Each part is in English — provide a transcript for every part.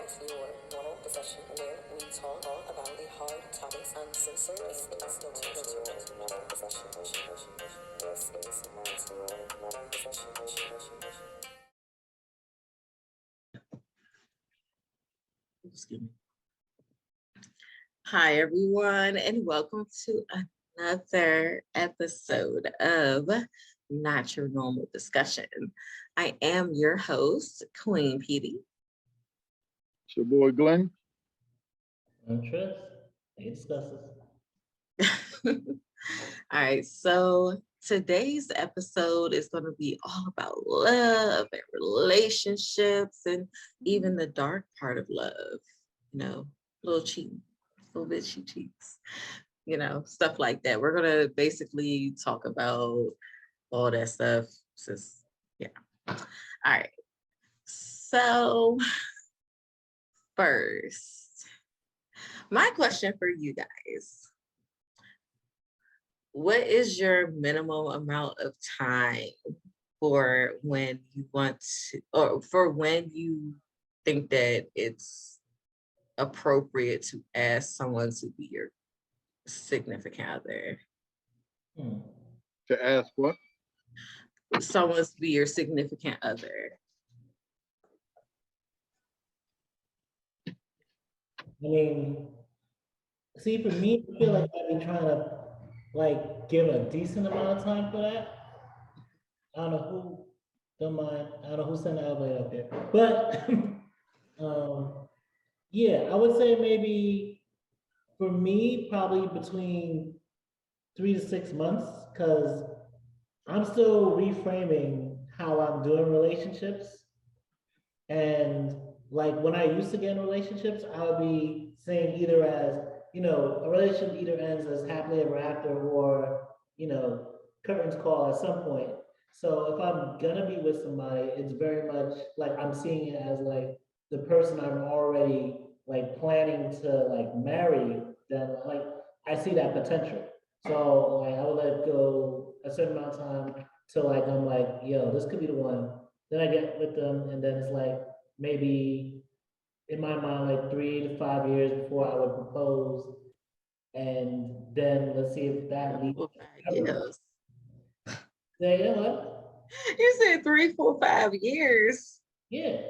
to your normal discussion where we talk about the hard topics uncensored. This is no normal discussion. This is not your normal discussion. Excuse me. Hi, everyone, and welcome to another episode of Not Your Normal Discussion. I am your host, Queen Pedii. It's your boy Glenn. I'm Tryst. Hey, discuss this. All right, so today's episode is going to be all about love and relationships and even the dark part of love, you know, a little cheating, a little bit cheats, you know, stuff like that. We're going to basically talk about all that stuff. Yeah. All right. So first, my question for you guys. What is your minimum amount of time for when you want to, or for when you think that it's appropriate to ask someone to be your significant other? To ask what? Someone to be your significant other. I mean, see, for me, I feel like I've been trying to give a decent amount of time for that. I don't know who, don't mind. I don't know who sent the elevator up there, but yeah, I would say maybe for me, probably between 3 to 6 months, because I'm still reframing how I'm doing relationships. And like when I used to get in relationships, I would be saying either as, you know, a relationship either ends as happily ever after or, you know, curtains call at some point. So if I'm gonna be with somebody, it's very much like I'm seeing it as like the person I'm already like planning to like marry, then like I see that potential. So like I would let it go a certain amount of time till like I'm like, yo, this could be the one. Then I get with them, and then it's like maybe in my mind, like 3 to 5 years before I would propose, and then let's see if that leads. Yes. Yeah, what? You said 3, 4, 5 years. Yeah.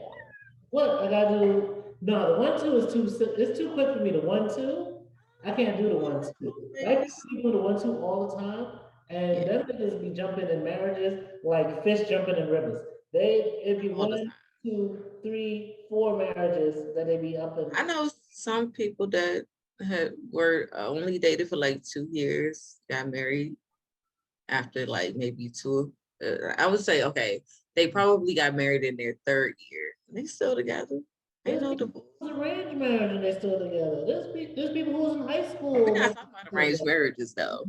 What I gotta do? No, the 1-2 is too. It's too quick for me. The 1-2, I can't do the 1-2. I do the 1-2 all the time, and them niggas be jumping in marriages like fish jumping in rivers. It'd be 1, 2, 3, 4 marriages that they be up in. I know some people that were only dated for like 2 years, got married after like maybe 2. I would say, okay, they probably got married in their 3rd year. They still together. Ain't no divorce. Arranged marriage and they still together. There's people who was in high school. We're not talking about arranged marriages though.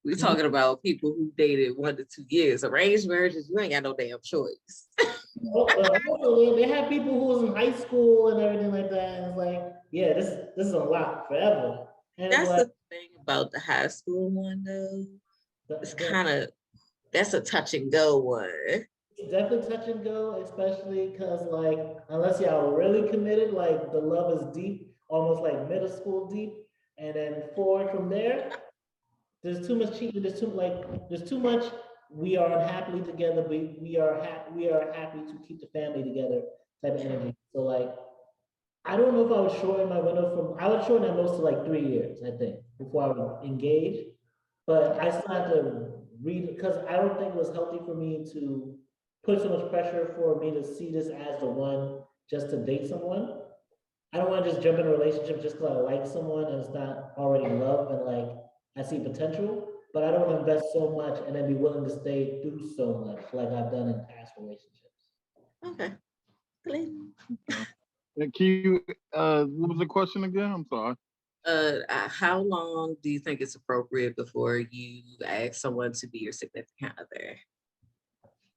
We're talking about people who dated 1 to 2 years. Arranged marriages, you ain't got no damn choice. Also, they had people who was in high school and everything like that, and it's like, yeah, this is a lot forever. And that's like, the thing about the high school one though. It's kind of, that's a touch and go one. It's definitely touch and go, especially because like unless y'all really committed, like the love is deep, almost like middle school deep, and then forward from there, there's too much cheating. There's too much. We are unhappily together, but we are happy to keep the family together type of energy. So like, I don't know if I would shorten my window I would shorten that most to like 3 years, I think, before I would engage. But I still have to read because I don't think it was healthy for me to put so much pressure for me to see this as the one just to date someone. I don't want to just jump in a relationship just because I like someone and it's not already love and like I see potential, but I don't want to invest so much and then be willing to stay through so much like I've done in past relationships. Okay. And can you, what was the question again? I'm sorry. How long do you think it's appropriate before you ask someone to be your significant other?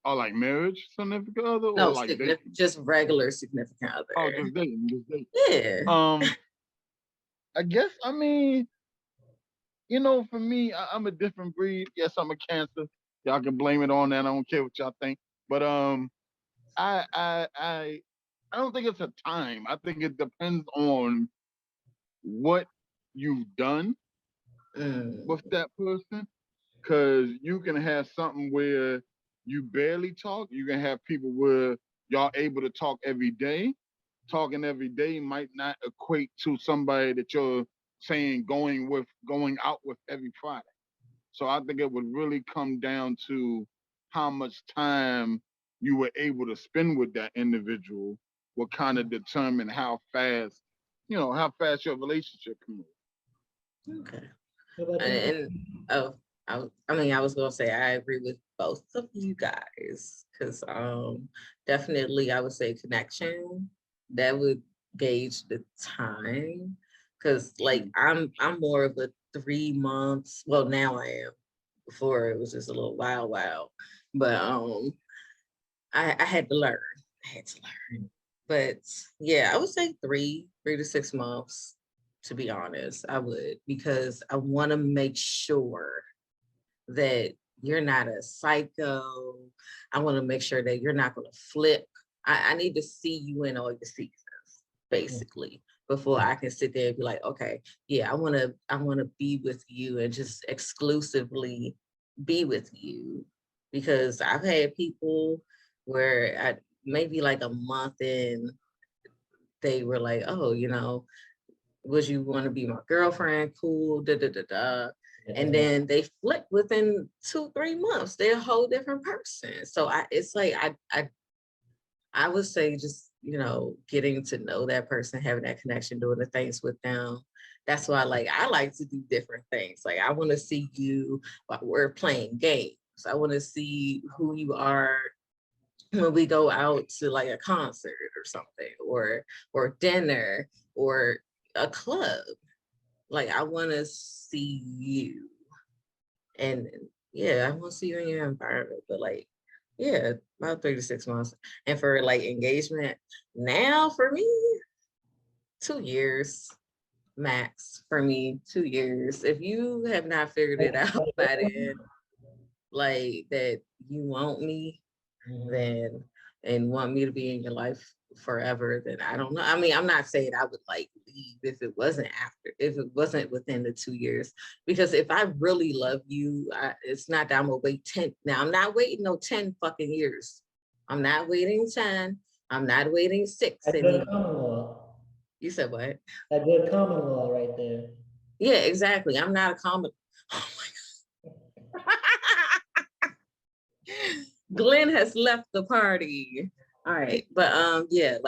Oh, like marriage significant other, no, or like just regular significant other? Oh, just dating. Yeah. I guess, I mean, you know, for me, I'm a different breed. Yes, I'm a Cancer. Y'all can blame it on that. I don't care what y'all think. But I I don't think it's a time. I think it depends on what you've done with that person. Cause you can have something where you barely talk. You can have people where y'all able to talk every day. Talking every day might not equate to somebody that you're saying going out with every Friday. So I think it would really come down to how much time you were able to spend with that individual will kind of determine how fast, how fast your relationship can move. Okay. What about you? And I mean, I was gonna say I agree with both of you guys because definitely I would say connection that would gauge the time because like I'm more of a 3 months. Well, now I am. Before it was just a little while, but I had to learn. I had to learn. But yeah, I would say 3 to 6 months, to be honest. I would, because I want to make sure that you're not a psycho. I want to make sure that you're not going to flip. I need to see you in all your seasons, basically, before I can sit there and be like, okay, yeah, I want to be with you and just exclusively be with you. Because I've had people where I maybe like a month in, they were like, oh, would you want to be my girlfriend? Cool, da da da da. And then they flip within 2 3 months. They're a whole different person. So it's like I would say just getting to know that person, having that connection, doing the things with them. That's why I like to do different things. Like I want to see you while we're playing games. I want to see who you are when we go out to like a concert or something, or dinner or a club. Like I want to see you, and yeah, I want to see you in your environment. But yeah, about 3 to 6 months. And for like engagement, now for me, 2 years max. For me, 2 years. If you have not figured it out by then, like that you want me, then and want me to be in your life forever, then I don't know. I mean, I'm not saying I would leave if it wasn't within the 2 years. Because if I really love you, it's not that I'm gonna wait 10. Now I'm not waiting no 10 fucking years. I'm not waiting 10. I'm not waiting 6 That's anymore. good common law. You said what? That good common law right there. Yeah, exactly. I'm not a common. Oh my God. Glenn has left the party. All right. But yeah,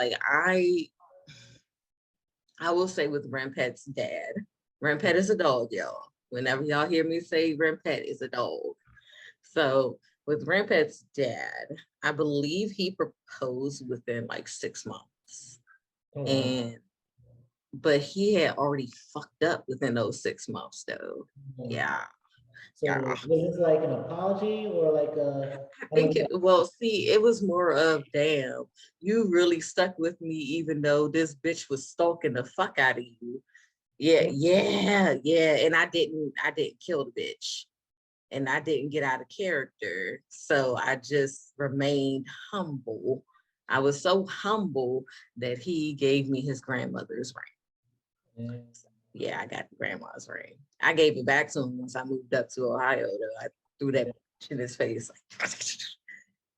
I will say with Rampet's dad, Rampet is a dog, y'all. Whenever y'all hear me say Rampet is a dog. So with Rampet's dad, I believe he proposed within 6 months. But he had already fucked up within those 6 months though. Yeah. So was this like an apology or like a? I think it was more of, damn, you really stuck with me even though this bitch was stalking the fuck out of you. Yeah. And I didn't kill the bitch. And I didn't get out of character. So I just remained humble. I was so humble that he gave me his grandmother's ring. Yeah, I got the grandma's ring. I gave it back to him once I moved up to Ohio. Though I threw that in his face.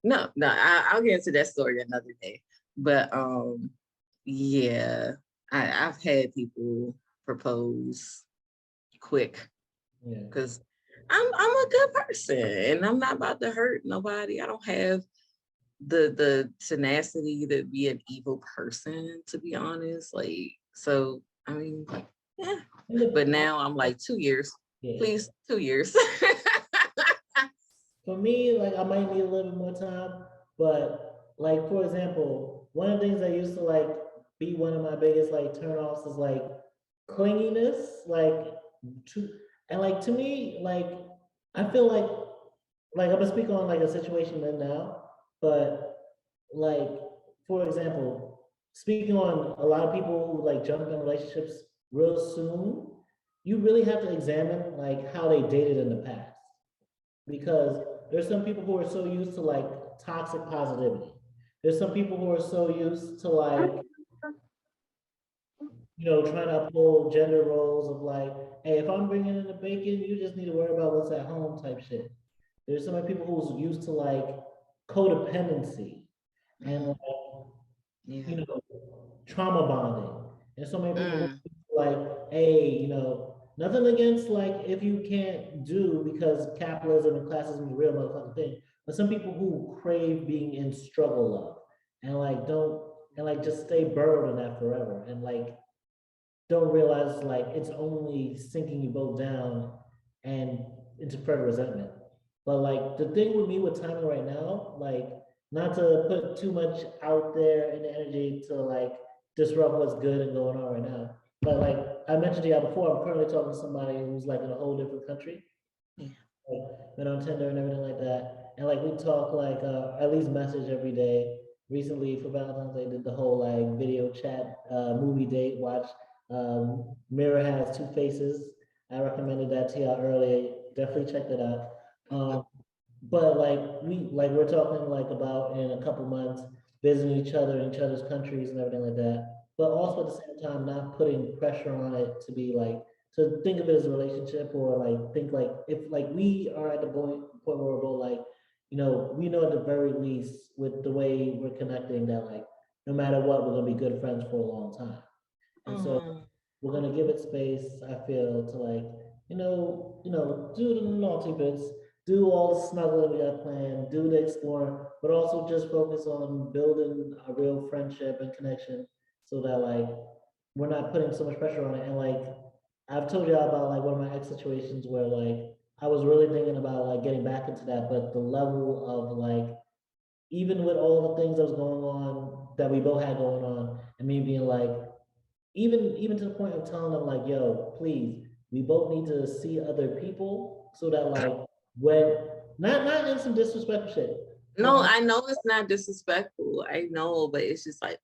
No, I'll get into that story another day. But yeah, I've had people propose quick because I'm a good person and I'm not about to hurt nobody. I don't have the tenacity to be an evil person, to be honest. So I mean, yeah. But now I'm 2 years. Please, 2 years. For me, I might need a little bit more time, but for example, one of the things I used to be one of my biggest turnoffs is clinginess, to and to me, I feel I'm gonna speak on a situation right now, but like for example, speaking on a lot of people who jump in relationships real soon, you really have to examine how they dated in the past, because there's some people who are so used to toxic positivity. There's some people who are so used to like, trying to uphold gender roles of like, hey, if I'm bringing in the bacon, you just need to worry about what's at home type shit. There's so many people who's used to like codependency and like, Yeah. trauma bonding. And so many people Mm. who like, hey, nothing against like if you can't do because capitalism and classism is a real motherfucking thing. But some people who crave being in struggle love and like don't and like just stay burrowed in that forever and like don't realize like it's only sinking you both down and into further resentment. But like the thing with me with timing right now, like not to put too much out there in the energy to like disrupt what's good and going on right now. But like I mentioned to y'all before, I'm currently talking to somebody who's like in a whole different country. Yeah. Like, been on Tinder and everything like that. And like we talk like at least message every day. Recently for Valentine's Day did the whole like video chat movie date watch. Mirror Has Two Faces. I recommended that to y'all earlier. Definitely check that out. But like we're talking like about in a couple months visiting each other in each other's countries and everything like that. But also at the same time not putting pressure on it to be like to think of it as a relationship or like think like if like we are at the point where we're both like, we know at the very least with the way we're connecting that like no matter what, we're gonna be good friends for a long time. And so we're gonna give it space, I feel, to like, do the naughty bits, do all the snuggling we got planned, do the exploring, but also just focus on building a real friendship and connection so that like we're not putting so much pressure on it. And like I've told you about like one of my ex situations where like I was really thinking about like getting back into that, but the level of like even with all the things that was going on that we both had going on, and me being like, even to the point of telling them like, yo, please, we both need to see other people so that like when not in some disrespectful shit. No, I know it's not disrespectful. I know, but it's just like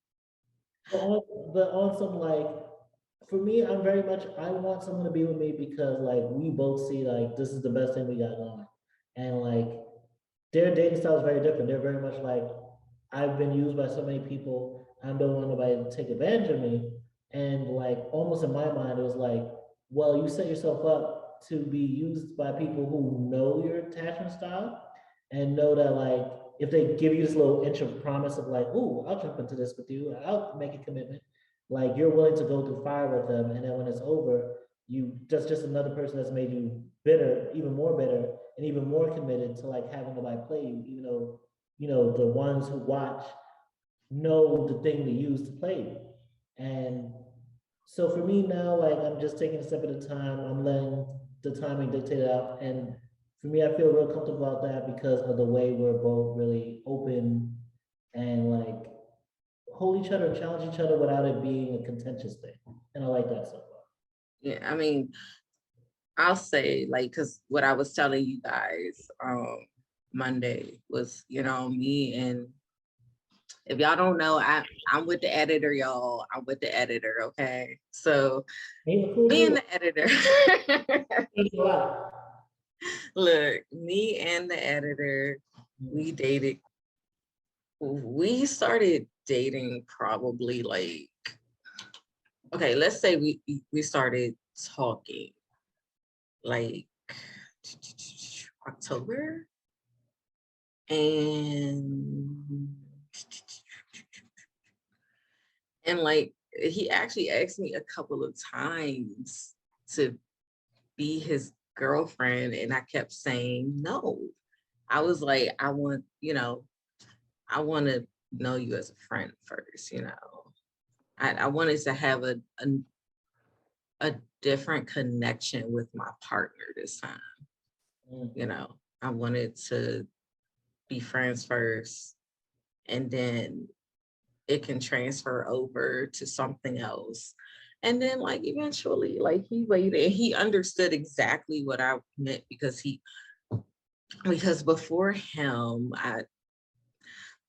but on some like for me, I'm very much I want someone to be with me because like we both see like this is the best thing we got going. And like their dating style is very different. They're very much like, I've been used by so many people. I don't want nobody to take advantage of me. And like almost in my mind, it was like, well, you set yourself up to be used by people who know your attachment style and know that like if they give you this little inch of promise of like, oh, I'll jump into this with you, I'll make a commitment, like you're willing to go through fire with them, and then when it's over, you just another person that's made you bitter, even more bitter, and even more committed to like having nobody play you, even though the ones who watch know the thing to use to play you. And so for me now, like I'm just taking a step at a time. I'm letting the timing dictate it out. And for me, I feel real comfortable about that because of the way we're both really open and like hold each other and challenge each other without it being a contentious thing. And I like that so far. yeah, I mean, I'll say like because what I was telling you guys Monday was, me and if y'all don't know, I'm with the editor, y'all. I'm with the editor, okay? So me and the editor. Look, me and the editor, we dated. We started dating probably like, okay, let's say we started talking like October, and like he actually asked me a couple of times to be his girlfriend, and I kept saying no. I was like, I want to know you as a friend first. I wanted to have a different connection with my partner this time. I wanted to be friends first, and then it can transfer over to something else. And then like eventually, like he waited and he understood exactly what I meant because before him,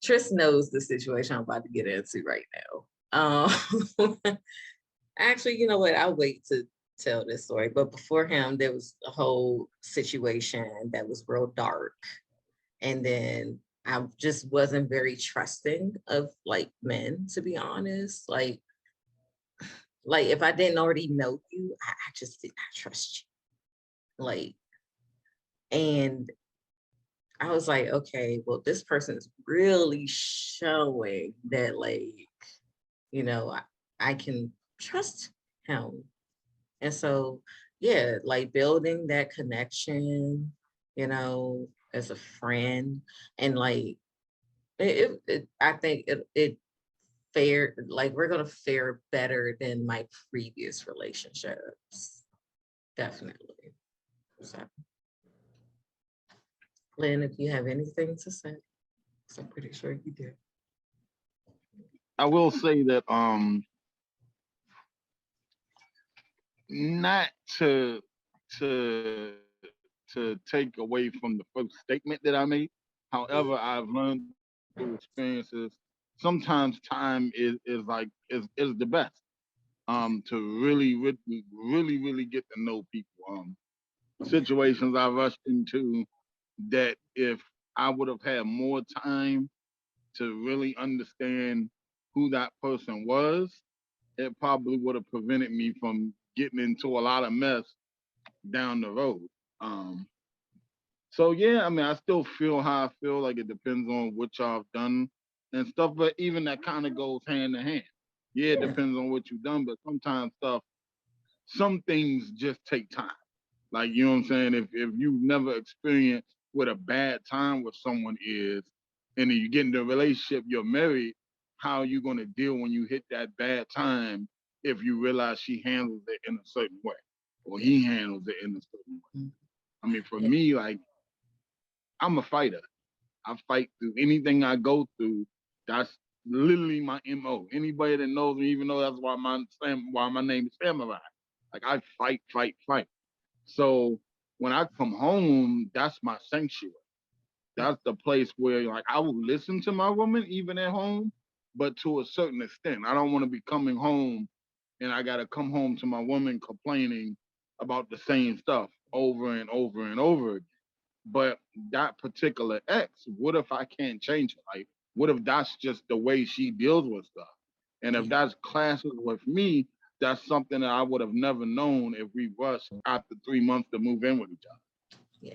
Tryst knows the situation I'm about to get into right now. Actually, you know what? I'll wait to tell this story. But before him, there was a whole situation that was real dark. And then I just wasn't very trusting of like men, to be honest. Like if I didn't already know you, I just did not trust you. Like, and I was like, okay, well, this person is really showing that, like, you know, I can trust him. And so, yeah, like building that connection, you know, as a friend, and like, I think it fare like we're gonna fare better than my previous relationships, definitely. So, Lynn, if you have anything to say, 'cause I'm pretty sure you do. I will say that not to to take away from the first statement that I made. However, I've learned through experiences sometimes time is the best. To really get to know people. Situations I rushed into that if I would have had more time to really understand who that person was, it probably would have prevented me from getting into a lot of mess down the road. Um, so yeah, I mean, I still feel how I feel. Like it depends on what y'all have done and stuff, but even that kind of goes hand in hand. Yeah, it Yeah. depends on what you've done, but sometimes some things just take time. Like you know what I'm saying? If you've never experienced what a bad time with someone is, and then you get into a relationship, you're married, how are you gonna deal when you hit that bad time if you realize she handles it in a certain way or he handles it in a certain way? Mhm. I mean, for Yeah. me, like I'm a fighter. I fight through anything I go through. That's literally my MO. Anybody that knows me, even though that's why my name is Samurai. Like I fight, fight, fight. So when I come home, that's my sanctuary. That's the place where like I will listen to my woman even at home, but to a certain extent. I don't want to be coming home and I gotta come home to my woman complaining about the same stuff over and over and over again. But that particular ex, what if I can't change it? Like, what if that's just the way she deals with stuff? And if Yeah. that's clashes with me, that's something that I would have never known if we rushed after 3 months to move in with each Yeah.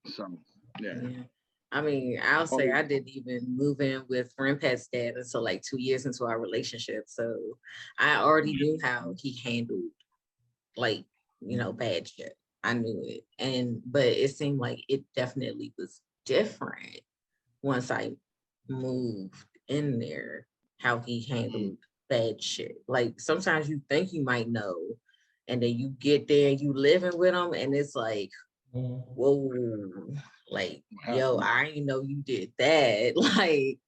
other. So, yeah. Yeah. I mean, I'll say Oh, I didn't even move in with Friend Pet's dad until like 2 years into our relationship. So I already knew how he handled like, you know, bad shit. I knew it. But it seemed like it definitely was different once I moved in there, how he handled bad shit. Like sometimes you think you might know, and then you get there and you living with them, and it's like, whoa, like, yo, I didn't know you did that. Like,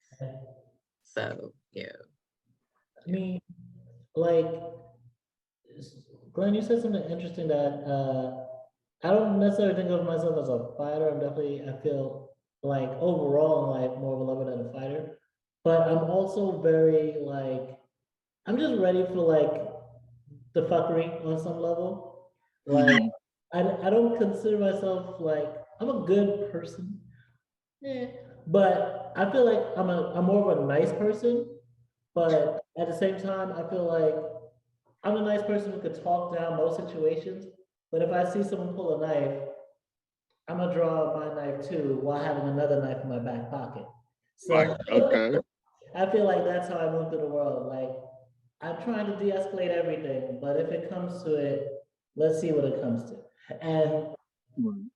so yeah. I mean, like, Glenn, you said something interesting that I don't necessarily think of myself as a fighter. I feel like overall in life more of a lover than a fighter. But I'm also very like, I'm just ready for like the fuckery on some level. Like, mm-hmm. I don't consider myself like, I'm a good person. Yeah. But I feel like I'm more of a nice person. But at the same time, I feel like I'm a nice person who could talk down most situations. But if I see someone pull a knife, I'm gonna draw my knife too while having another knife in my back pocket. Right. So Okay. I feel like that's how I move through the world. Like I'm trying to de-escalate everything, but if it comes to it, let's see what it comes to. And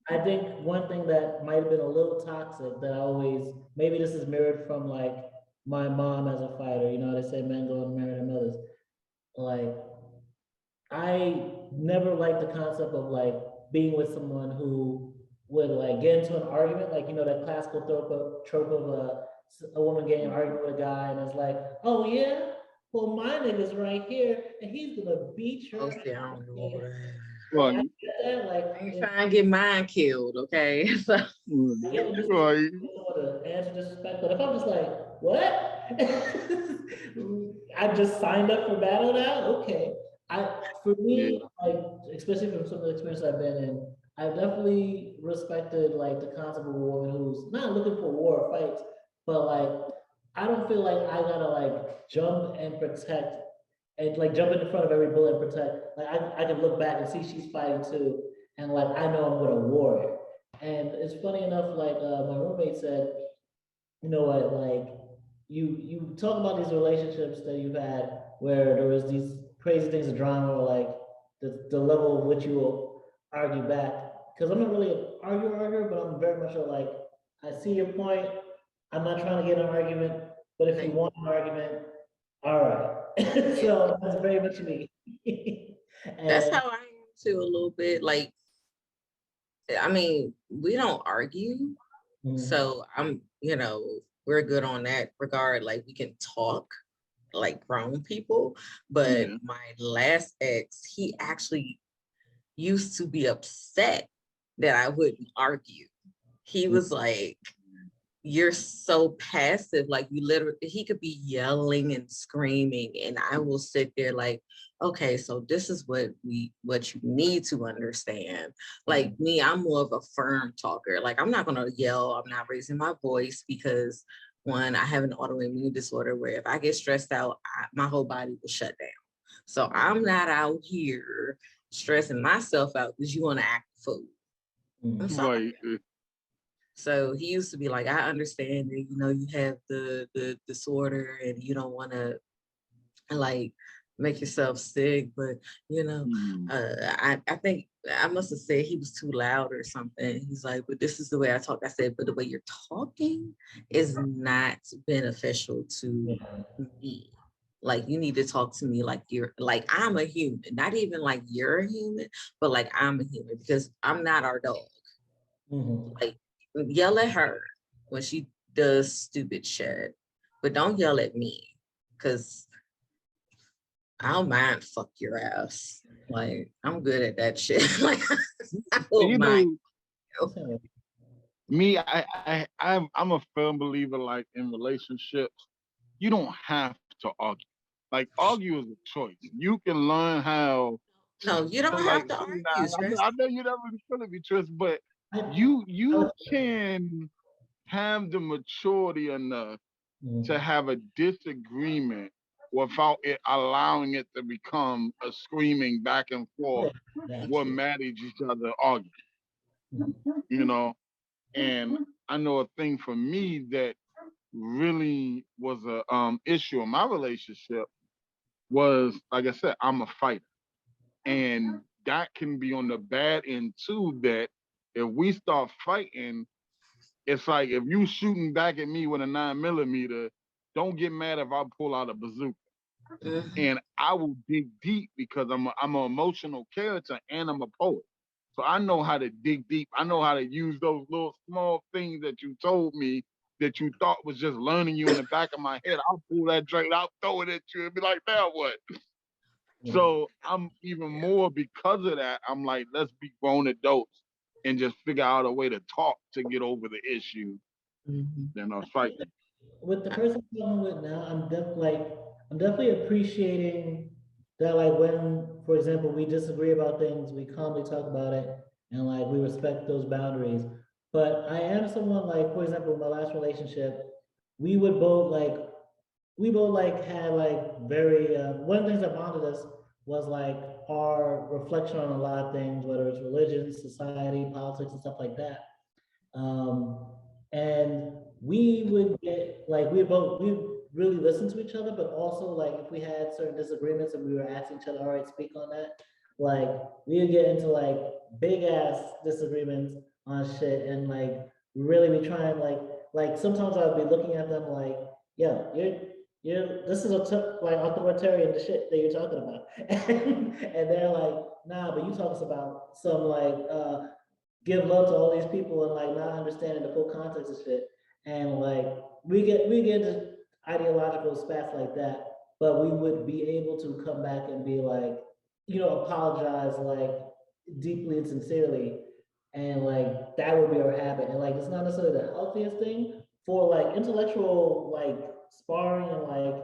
I think one thing that might have been a little toxic that I always, maybe this is mirrored from like my mom as a fighter, you know, they say men go and marry their mothers. Like I never liked the concept of like being with someone who would like get into an argument, like you know that classical trope of a woman getting an argument with a guy, and it's like, oh yeah, well my nigga's right here, and he's gonna beat your Oh, ass. see, I don't know what Like I Right. get that, like I ain't trying to get mine killed, okay? So I get the disrespect, Right. the answer disrespect, but if I'm just like, what? I just signed up for battle now. Okay, I for Yeah. me, like especially from some of the experience I've been in, I've definitely respected like the concept of a woman who's not looking for war or fights, but like I don't feel like I gotta like jump and protect and like jump in front of every bullet and protect. Like I can look back and see she's fighting too, and like I know I'm with a warrior. And it's funny enough, like my roommate said, you know what, like you talk about these relationships that you've had where there was these crazy things of drama or like the level of which you will argue back. Because I'm not really an arguer, but I'm very much a like, I see your point. I'm not trying to get an argument, but if you Like, want an argument, all right. yeah, So that's very much me. that's And how I am too a little bit. Like, I mean, we don't argue. mm, So we're good on that regard. Like we can talk like grown people. But Yeah. my last ex, he actually used to be upset that I wouldn't argue. He was like, you're so passive. Like you literally, he could be yelling and screaming, and I will sit there like, okay, so this is what you need to understand. Like me, I'm more of a firm talker. Like I'm not gonna yell, I'm not raising my voice because one, I have an autoimmune disorder where if I get stressed out, my whole body will shut down. So I'm not out here stressing myself out because you want to act a fool. I'm mm, sorry. Right. So he used to be like, I understand that, you have the disorder and you don't want to like make yourself sick, but Mhm. I think I must have said he was too loud or something. He's like, but this is the way I talk. I said, but the way you're talking is not beneficial to yeah. me. Like you need to talk to me like you're like I'm a human, not even like you're a human, but like I'm a human because I'm not our dog. Mhm. Like yell at her when she does stupid shit, but don't yell at me because I don't mind fuck your ass. Like I'm good at that shit. Like I don't You mind. know, me, I'm a firm believer. Like in relationships, you don't have to argue. Like argue is a choice. You can learn how No, you don't like have to see argue, now. Tryst. I know you never really feel it, Tryst, but I, you can have the maturity enough to mm, have a disagreement without it allowing it to become a screaming back and forth yeah, that what too. mad at each other arguing, you know. And I know a thing for me that really was a issue in my relationship was like I said, I'm a fighter. And that can be on the bad end too, that if we start fighting, it's like if you shooting back at me with a 9mm, don't get mad if I pull out a bazooka. Mhm. And I will dig deep because I'm an emotional character and I'm a poet. So I know how to dig deep. I know how to use those little small things that you told me that you thought was just learning you in the back of my head. I'll pull that drink, I'll throw it at you and be like, now what? Mm. So I'm even more because of that. I'm like, let's be grown adults and just figure out a way to talk to get over the issue Mhm. than us fighting. With the person I'm dealing with now, I'm definitely appreciating that like when, for example, we disagree about things, we calmly talk about it and like we respect those boundaries. But I am someone like, for example, my last relationship, we would both like we both like had like very one of the things that bonded us was like our reflection on a lot of things, whether it's religion, society, politics, and stuff like that. Um, and we would get like we really listen to each other, but also like if we had certain disagreements and we were asking each other, all right, speak on that. Like we would get into like big ass disagreements on shit, and like really be trying like sometimes I would be looking at them like, yeah, you're this is like authoritarian the shit that you're talking about, and they're like, nah, but you talk us about some like give love to all these people and like not understanding the full context of shit. And like we get into ideological spats like that, but we would be able to come back and be like, apologize like deeply and sincerely. And like that would be our habit. And like it's not necessarily the healthiest thing for like intellectual like sparring and like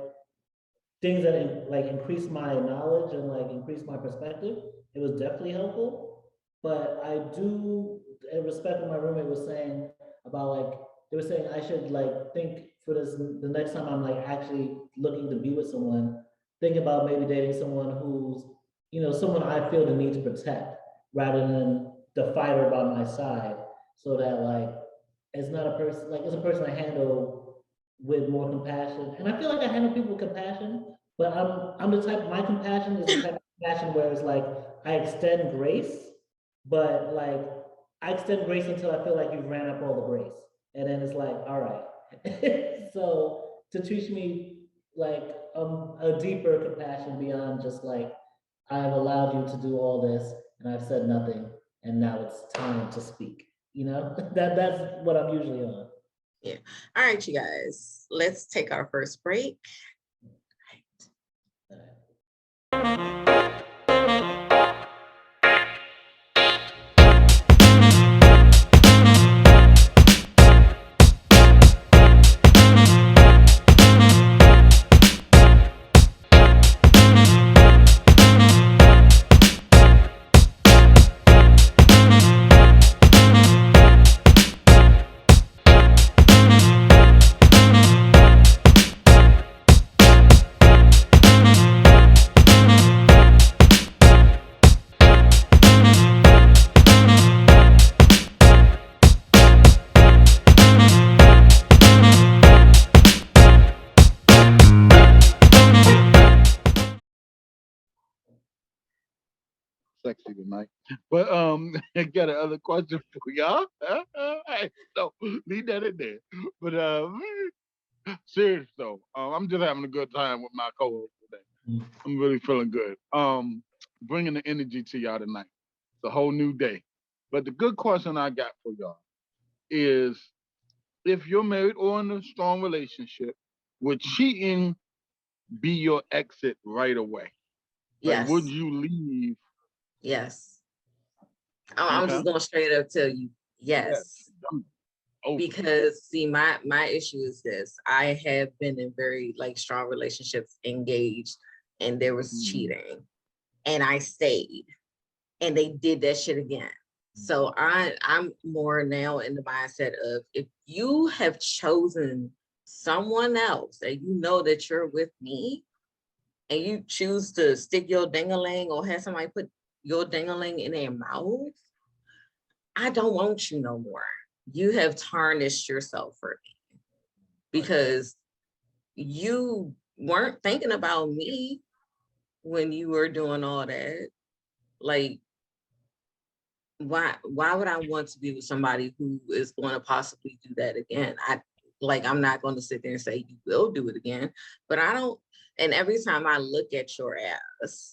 things that like increase my knowledge and like increase my perspective. It was definitely helpful, but I do, in respect what my roommate was saying about like, they were saying I should like think for this, the next time I'm like actually looking to be with someone, think about maybe dating someone who's, someone I feel the need to protect rather than the fighter by my side. So that like, it's not a person, like it's a person I handle with more compassion. And I feel like I handle people with compassion, but I'm the type, my compassion is the type of compassion where it's like, I extend grace, but like I extend grace until I feel like you've ran up all the grace. And then it's like, all right. So to teach me like a deeper compassion beyond just like, I've allowed you to do all this and I've said nothing, and now it's time to speak. That's what I'm usually on. Yeah. All right, you guys, let's take our first break. Sexy tonight. But I got another question for y'all. Hey, so leave that in there. But serious though, I'm just having a good time with my co-host today. I'm really feeling good. Bringing the energy to y'all tonight. It's a whole new day. But the good question I got for y'all is, if you're married or in a strong relationship, would cheating be your exit right away? Like, would Yes. you leave? Yes. I'm Okay. just going to straight up tell you, Yeah. yes. Because see, my issue is this. I have been in very like strong relationships, engaged, and there was cheating, and I stayed, and they did that shit again. So I'm more now in the mindset of, if you have chosen someone else and you know that you're with me, and you choose to stick your ding-a-ling or have somebody put your ding-a-ling in their mouth, I don't want you no more. You have tarnished yourself for me because you weren't thinking about me when you were doing all that. Like, why would I want to be with somebody who is going to possibly do that again? I'm not going to sit there and say you will do it again, but I don't. And every time I look at your ass,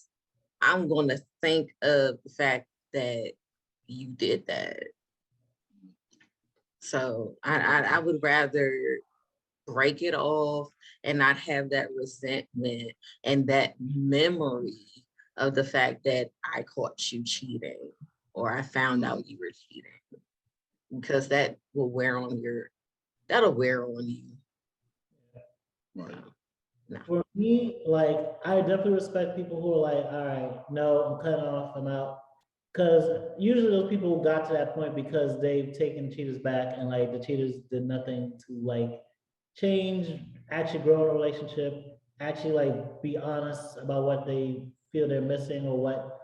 I'm going to think of the fact that you did that. So I would rather break it off and not have that resentment and that memory of the fact that I caught you cheating or I found out you were cheating, because that will that'll wear on you. Right. No. For me, like, I definitely respect people who are like, all right, no, I'm cutting off, I'm out. Because usually those people got to that point because they've taken cheaters back, and like the cheaters did nothing to like change, actually grow in a relationship, actually like be honest about what they feel they're missing or what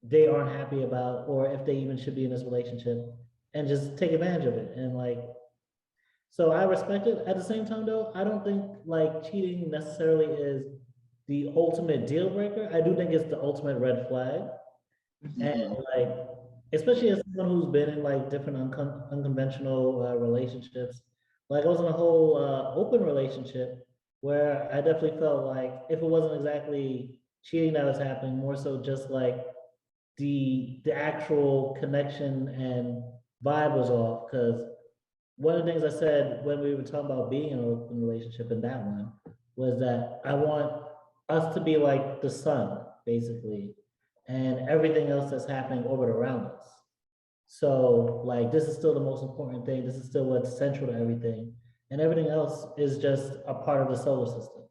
they aren't happy about, or if they even should be in this relationship, and just take advantage of it. And like, so I respect it. At the same time, though, I don't think like cheating necessarily is the ultimate deal breaker. I do think it's the ultimate red flag. And like, especially as someone who's been in like different unconventional relationships, like I was in a whole open relationship where I definitely felt like if it wasn't exactly cheating that was happening, more so just like the actual connection and vibe was off. Because one of the things I said when we were talking about being in an open relationship in that one was that I want us to be like the sun, basically, and everything else that's happening orbit around us. So, like, this is still the most important thing. This is still what's central to everything. And everything else is just a part of the solar system.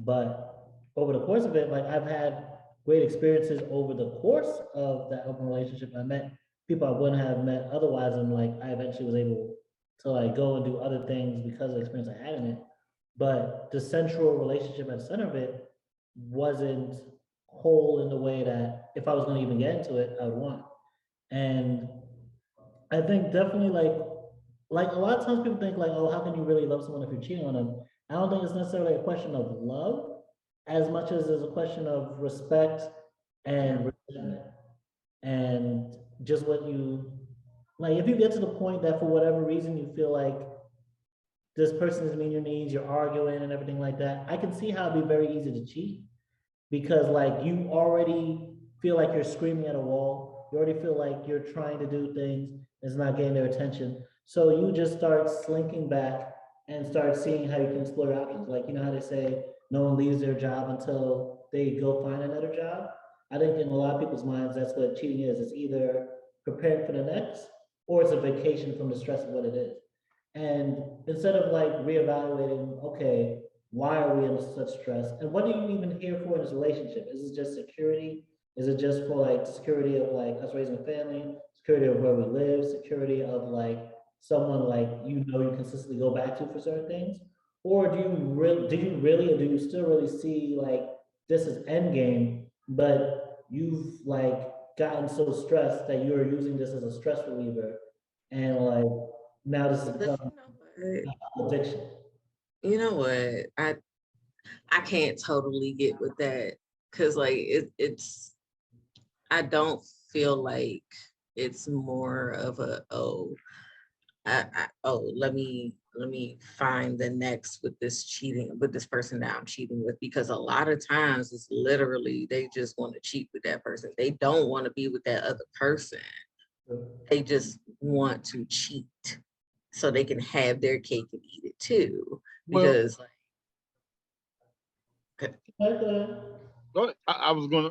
But over the course of it, like, I've had great experiences over the course of that open relationship. I met people I wouldn't have met otherwise, and like I eventually was able to like go and do other things because of the experience I had in it. But the central relationship at the center of it wasn't whole in the way that if I was going to even get into it, I would want. And I think definitely like a lot of times people think like, oh, how can you really love someone if you're cheating on them? I don't think it's necessarily a question of love as much as it's a question of respect and resentment. And just what you like, if you get to the point that for whatever reason you feel like this person is meeting your needs, you're arguing and everything like that, I can see how it'd be very easy to cheat because like you already feel like you're screaming at a wall. You already feel like you're trying to do things that's not getting their attention. So you just start slinking back and start seeing how you can explore options. Like, you know how they say no one leaves their job until they go find another job? I think in a lot of people's minds, that's what cheating is. It's either preparing for the next or it's a vacation from the stress of what it is. And instead of like reevaluating, okay, why are we under such stress? And what are you even here for in this relationship? Is it just security? Is it just for like security of like us raising a family, security of where we live, security of like someone like you consistently go back to for certain things? Or or do you still really see like this is end game, but you've like gotten so stressed that you're using this as a stress reliever and like now this has But become addiction. you know what? I can't totally get with that because like it's I don't feel like it's more of a let me find the next with this cheating with this person that I'm cheating with, because a lot of times it's literally they just want to cheat with that person. They don't want to be with that other person. They just want to cheat so they can have their cake and eat it too. Well, Because I was gonna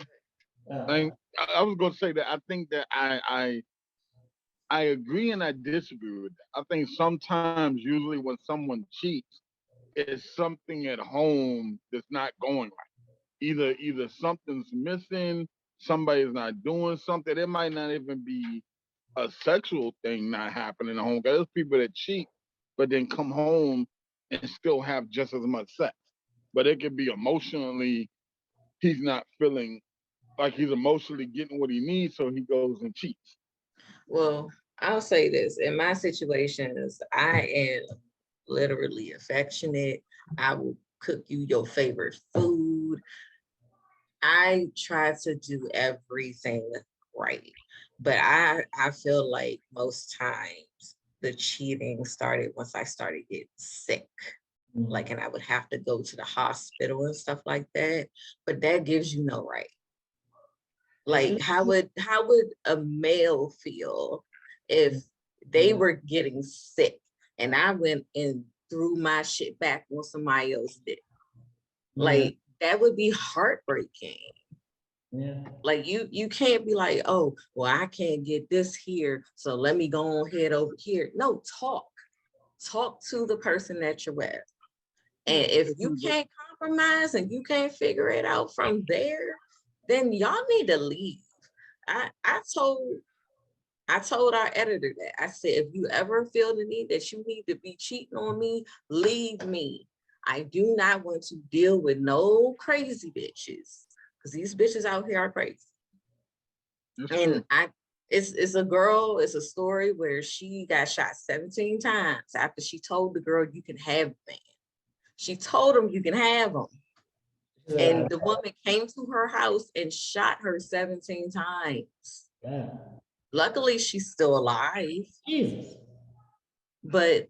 Uh, I was gonna say that I think that I agree and I disagree with that. I think sometimes, usually when someone cheats, it's something at home that's not going right. Either something's missing, somebody's not doing something. It might not even be a sexual thing not happening at home. 'Cause there's people that cheat, but then come home and still have just as much sex. But it could be emotionally, he's not feeling like he's emotionally getting what he needs, so he goes and cheats. well, I'll say this. In my situations, I am literally affectionate. I will cook you your favorite food. I try to do everything right. But I feel like most times the cheating started once I started getting sick. Like, and I would have to go to the hospital and stuff like that. But that gives you no right. Like, how would a male feel if they were getting sick and I went and threw my shit back on somebody else did? Like, that would be heartbreaking. Yeah. Like you can't be like, oh, well, I can't get this here, so let me go on head over here. No, talk to the person that you're with. And if you can't compromise and you can't figure it out from there, then y'all need to leave. I told our editor that. I said, if you ever feel the need that you need to be cheating on me, leave me. I do not want to deal with no crazy bitches, because these bitches out here are crazy. That's And true. it's a girl, it's a story where she got shot 17 times after she told the girl, you can have them. She told him you can have them. And the woman came to her house and shot her 17 times. Yeah. Luckily, she's still alive. Jesus. But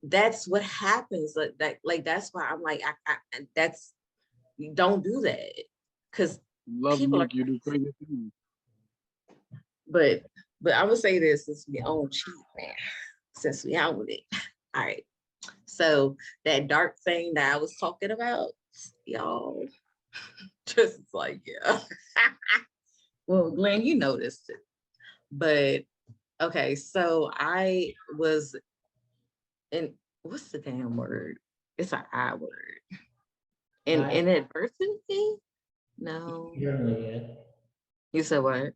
that's what happens. Like that's why I'm like, that's, don't do that. Because Love people are make you do crazy. crazy things. But I would say this, since we own cheat, man, since we out with it. All right. So that dark thing that I was talking about, y'all, just like, yeah. Well, Glenn, you noticed it. But okay, so I was in, what's the damn word? It's an I word. Inadvertently? No. Yeah. You said what?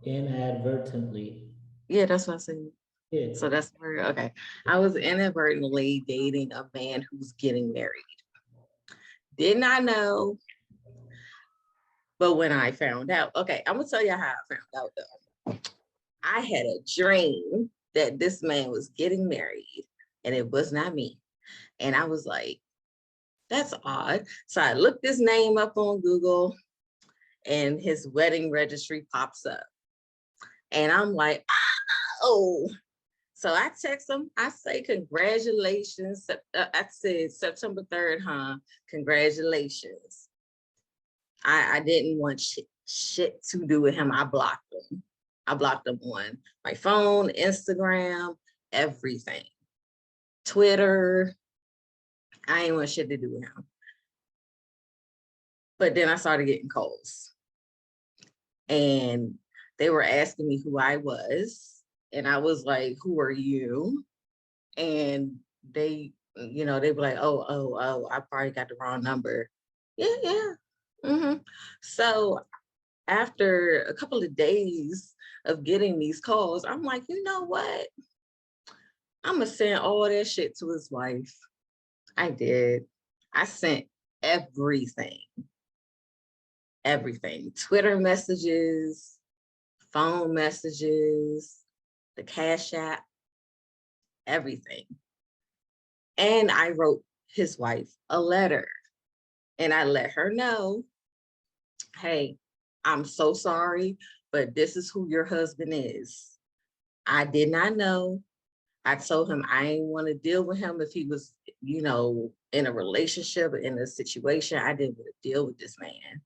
Inadvertently. Yeah, that's what I said. Yeah. So that's where, okay. I was inadvertently dating a man who's getting married. Did not know, but when I found out, okay, I'm gonna tell you how I found out though. I had a dream that this man was getting married and it was not me. And I was like, that's odd. So I looked his name up on Google and his wedding registry pops up. And I'm like, oh. So I text him, I say, congratulations. I said, September 3rd, huh? Congratulations. I didn't want shit to do with him. I blocked him. I blocked him on my phone, Instagram, everything. Twitter. I ain't want shit to do with him. But then I started getting calls. And they were asking me who I was. And I was like, who are you? And they, they were like, oh, I probably got the wrong number. Yeah. Mm-hmm. So after a couple of days of getting these calls, I'm like, you know what? I'm gonna send all that shit to his wife. I did. I sent everything. Twitter messages, phone messages, the Cashapp, everything. And I wrote his wife a letter and I let her know, hey, I'm so sorry, but this is who your husband is. I did not know. I told him I didn't want to deal with him if he was, in a relationship, in a situation. I didn't want to deal with this man.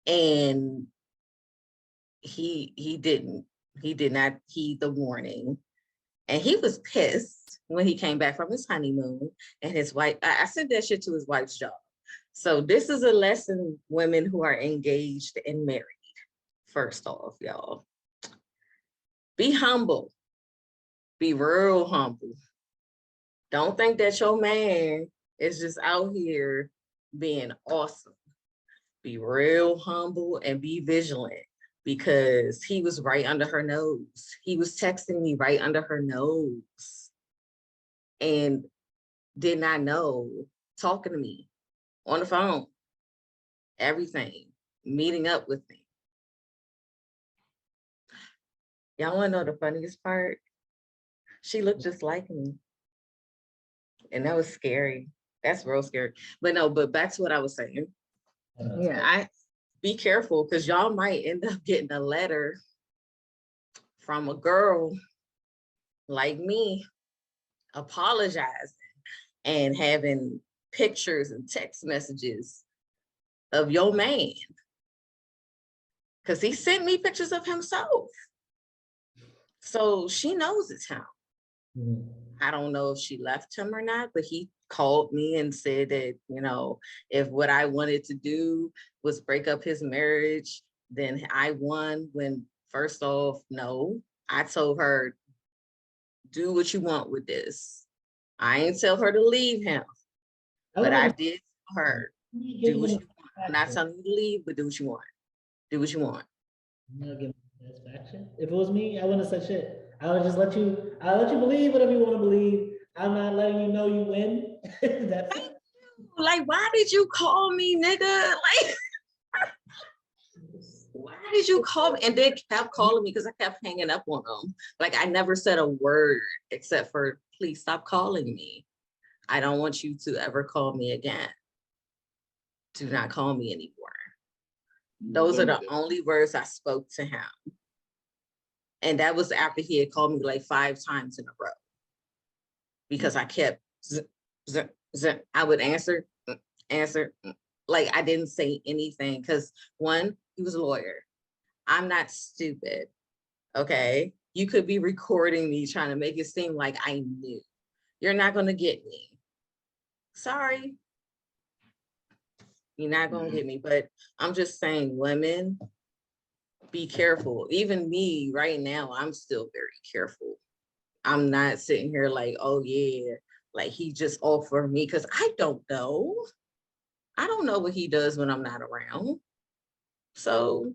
And he did not heed the warning. And he was pissed when he came back from his honeymoon and his wife, I sent that shit to his wife's job. So this is a lesson, women who are engaged and married. First off, y'all, be humble. Be real humble. Don't think that your man is just out here being awesome. Be real humble and be vigilant because he was right under her nose. He was texting me right under her nose and did not know, talking to me on the phone, everything, meeting up with me. Y'all wanna know the funniest part? She looked just like me. And that was scary. That's real scary. But back to what I was saying. Yeah, I be careful because y'all might end up getting a letter from a girl like me apologizing and having pictures and text messages of your man. Because he sent me pictures of himself. So she knows it's him. Mm-hmm. I don't know if she left him or not, but he called me and said that, if what I wanted to do was break up his marriage, then I won. When first off, no, I told her, do what you want with this. I ain't tell her to leave him, but I did tell her, do what you want. I'm not telling you to leave, but do what you want. Do what you want. I'm not giving satisfaction. If it was me, I wouldn't have said shit. I'll let you believe whatever you want to believe. I'm not letting you know you win. That's it. Like, why did you call me, nigga? Like, why did you call me? And they kept calling me because I kept hanging up on them. Like, I never said a word except for, please stop calling me. I don't want you to ever call me again. Do not call me anymore. Those are the only words I spoke to him. And that was after he had called me like 5 times in a row. Because I kept, I would answer, like I didn't say anything. Because one, he was a lawyer. I'm not stupid, okay? You could be recording me trying to make it seem like I knew. You're not gonna get me. Sorry. You're not gonna get me, but I'm just saying, women, be careful. Even me right now, I'm still very careful. I'm not sitting here like, oh yeah, like he just offered me, because I don't know. I don't know what he does when I'm not around. So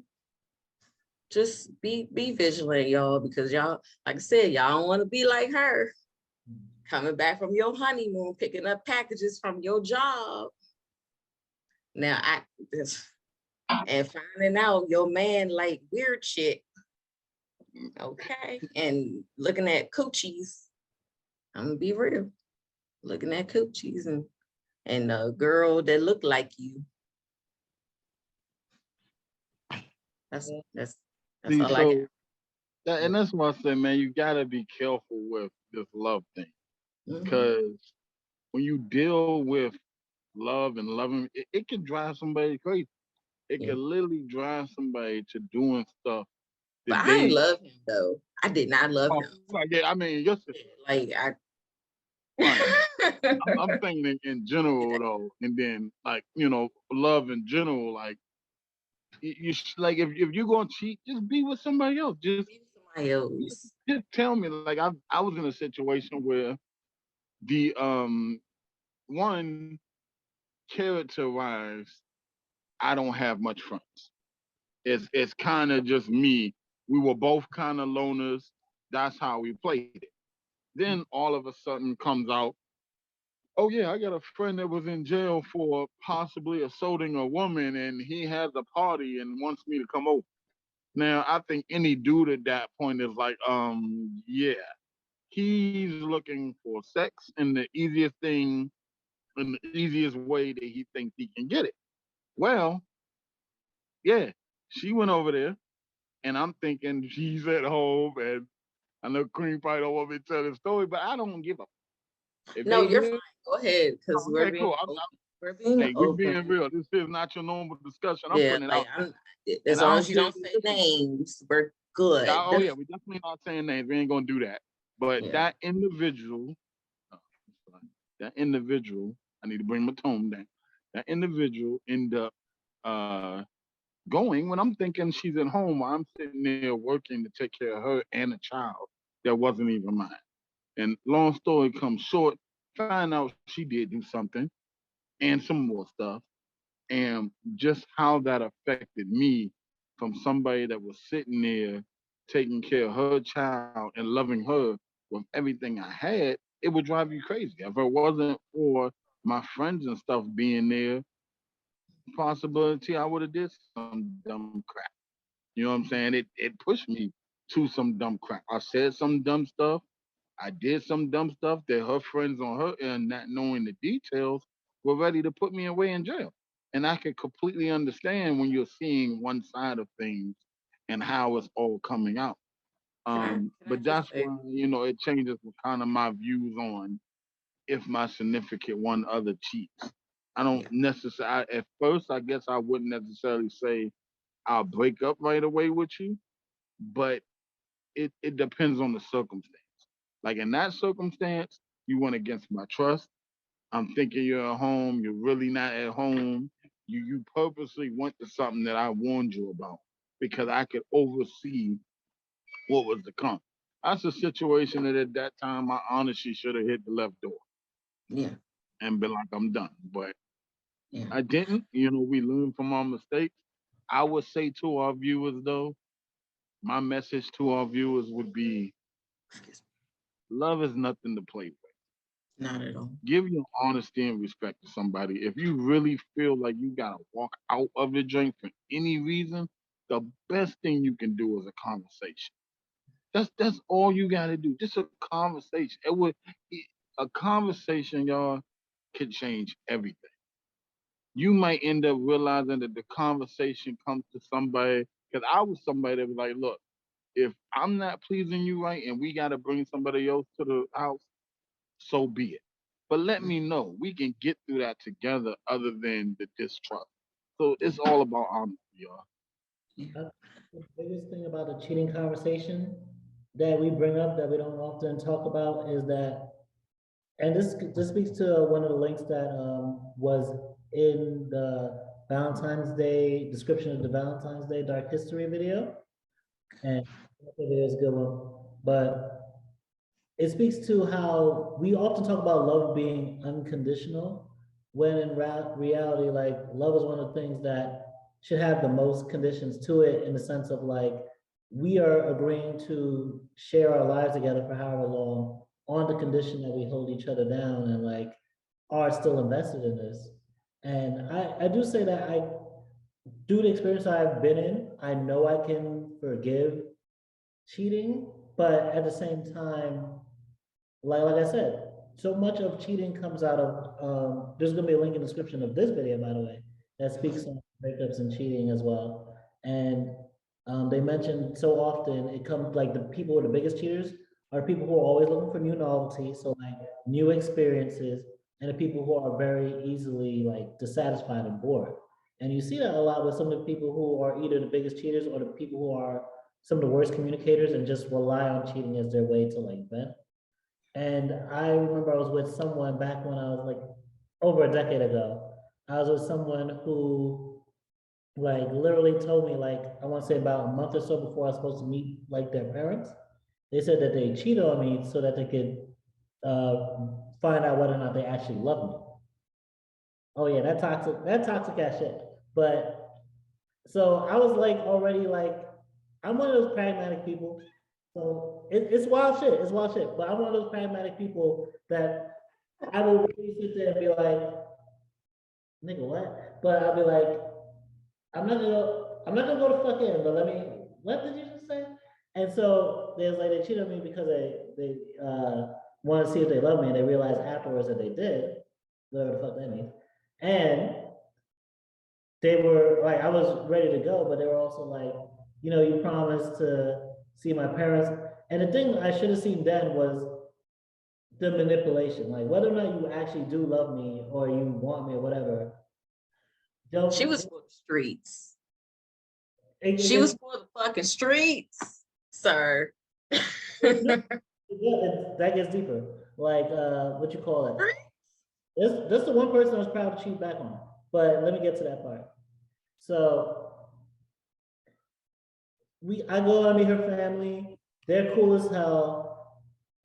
just be vigilant, y'all, because y'all, like I said, y'all don't want to be like her, coming back from your honeymoon, picking up packages from your job. Now, and finding out your man like weird shit, okay, and looking at coochies. I'm gonna be real, looking at coochies and a girl that looked like you. That's See, all I got. and that's why I say, man, you gotta be careful with this love thing, because when you deal with love and loving, it can drive somebody crazy. It can literally drive somebody to doing stuff But that I didn't they. love him though. I did not love him. Like, I mean, just like I. I'm thinking in general though, and then like love in general. Like like if you're gonna cheat, just be with somebody else. Just tell me. Like I was in a situation where the one character wise, I don't have much friends. It's kind of just me. We were both kind of loners. That's how we played it. Then all of a sudden comes out, oh yeah, I got a friend that was in jail for possibly assaulting a woman, and he has a party and wants me to come over. Now I think any dude at that point is like, yeah, he's looking for sex and the easiest thing and the easiest way that he thinks he can get it. Well, yeah, she went over there, and I'm thinking she's at home, and I know Queen probably don't want me to tell the story, but I don't give a. No, you're fine. Go ahead, because we're being cool. we're being Hey, we're open. being real. This is not your normal discussion. I'm putting it out. As long as you don't say names, we're good. Oh yeah, we definitely not saying names. We ain't gonna do that. But that individual, I need to bring my tone down. That individual ended up going when I'm thinking she's at home. I'm sitting there working to take care of her and a child that wasn't even mine. And long story comes short, find out she did do something and some more stuff. And just how that affected me from somebody that was sitting there taking care of her child and loving her with everything I had, it would drive you crazy. If it wasn't for my friends and stuff being there, possibility I would have did some dumb crap. You know what I'm saying? It pushed me to some dumb crap. I said some dumb stuff. I did some dumb stuff that her friends on her end, not knowing the details, were ready to put me away in jail. And I could completely understand when you're seeing one side of things and how it's all coming out. But that's why, it changes kind of my views on if my significant one other cheats. I don't necessarily, at first, I guess I wouldn't necessarily say I'll break up right away with you, but it depends on the circumstance. Like in that circumstance, you went against my trust. I'm thinking you're at home. You're really not at home. You purposely went to something that I warned you about because I could oversee what was to come. That's a situation that at that time I honestly should have hit the left door. Yeah. And been like, I'm done. But I didn't. We learn from our mistakes. I would say to our viewers though, my message to our viewers would be love is nothing to play with. Not at all. Give your honesty and respect to somebody. If you really feel like you gotta walk out of the drink for any reason, the best thing you can do is a conversation. That's all you gotta do. Just a conversation. A conversation, y'all, could change everything. You might end up realizing that the conversation comes to somebody. Because I was somebody that was like, look, if I'm not pleasing you right and we gotta bring somebody else to the house, so be it. But let me know. We can get through that together other than the distrust. So it's all about honesty, y'all. The biggest thing about the cheating conversation that we bring up that we don't often talk about is that, and this speaks to one of the links that was in the Valentine's Day description of the Valentine's Day Dark History video, and it is a good one. But it speaks to how we often talk about love being unconditional, when in reality, like love is one of the things that should have the most conditions to it, in the sense of like we are agreeing to share our lives together for however long on the condition that we hold each other down and like are still invested in this. And I do say that I, due to the experience I've been in, I know I can forgive cheating, but at the same time, like I said, so much of cheating comes out of, there's gonna be a link in the description of this video, by the way, that speaks on breakups and cheating as well. And they mentioned so often it comes like the people who are the biggest cheaters are people who are always looking for new novelty, so like new experiences, and the people who are very easily like dissatisfied and bored. And you see that a lot with some of the people who are either the biggest cheaters or the people who are some of the worst communicators and just rely on cheating as their way to like vent. And I remember I was with someone back when I was like over a decade ago. I was with someone who like literally told me like, I want to say about a month or so before I was supposed to meet like their parents. They said that they cheated on me so that they could find out whether or not they actually love me. Oh yeah, that toxic ass shit. But so I was like already like, I'm one of those pragmatic people. So it's wild shit. It's wild shit. But I'm one of those pragmatic people that I will really sit there and be like, nigga, what? But I'll be like, I'm not gonna go to fuck in, but let me, what did you just say? And so there's like, they cheated on me because they wanted to see if they love me, and they realized afterwards that they did, whatever the fuck that means. And they were like, I was ready to go, but they were also like, you know, you promised to see my parents. And the thing I should have seen then was the manipulation, like whether or not you actually do love me or you want me or whatever. She was for the streets. It, She was for the fucking streets, sir. that gets deeper. Like, what you call it? This the one person I was proud to cheat back on. But let me get to that part. So I go and meet her family. They're cool as hell.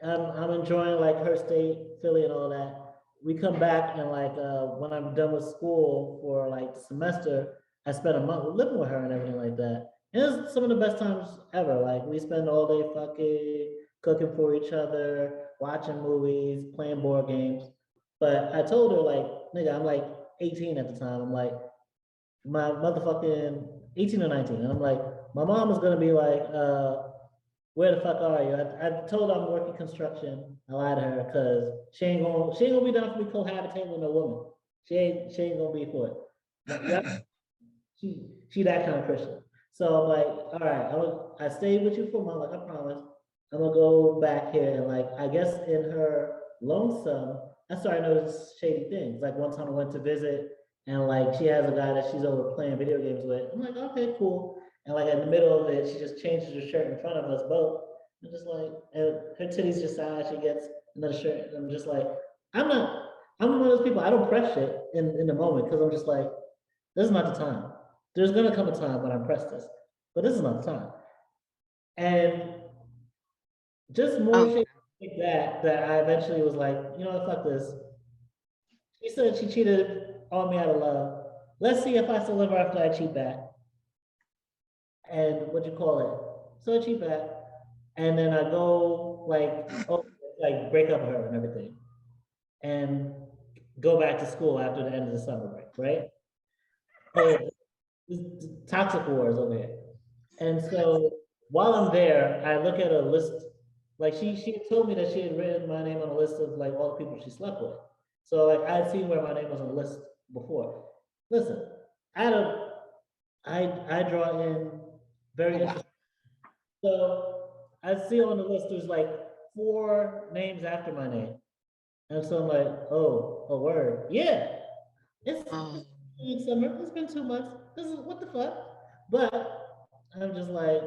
I'm enjoying like her state, Philly, and all that. We come back and like when I'm done with school for like the semester, I spend a month living with her and everything like that. And it's some of the best times ever. Like we spend all day fucking cooking for each other, watching movies, playing board games. But I told her like, nigga, I'm like 18 at the time. I'm like, my motherfucking 18 or 19. And I'm like, my mom is gonna be like, where the fuck are you? I told her I'm working construction. I lied to her because she ain't gonna be down for me cohabitating with no woman. She ain't gonna be for it. She that kind of Christian. So I'm like, all right, I stayed with you for a month, like I promised. I'm gonna go back here and like I guess in her lonesome, I started noticing shady things. Like one time I went to visit and like she has a guy that she's over playing video games with. I'm like, okay, cool. And like in the middle of it, she just changes her shirt in front of us both. I'm just like, and her titties just out, she gets another shirt. And I'm just like, I'm one of those people, I don't press shit in the moment because I'm just like, this is not the time. There's gonna come a time when I press this, but this is not the time. And just more shit like that I eventually was like, you know what, fuck this. She said she cheated on me out of love. Let's see if I still love her after I cheat back. And what you call it? So I cheat back, and then I go like, like break up with her and everything, and go back to school after the end of the summer break, right? Oh, toxic wars over here. And so while I'm there, I look at a list. Like she told me that she had written my name on a list of like all the people she slept with. So like I had seen where my name was on the list before. Listen, I draw in very interesting. So I see on the list there's like 4 names after my name. And so I'm like, oh, a word. Yeah. It's summer. It's been 2 months. This is what the fuck. But I'm just like,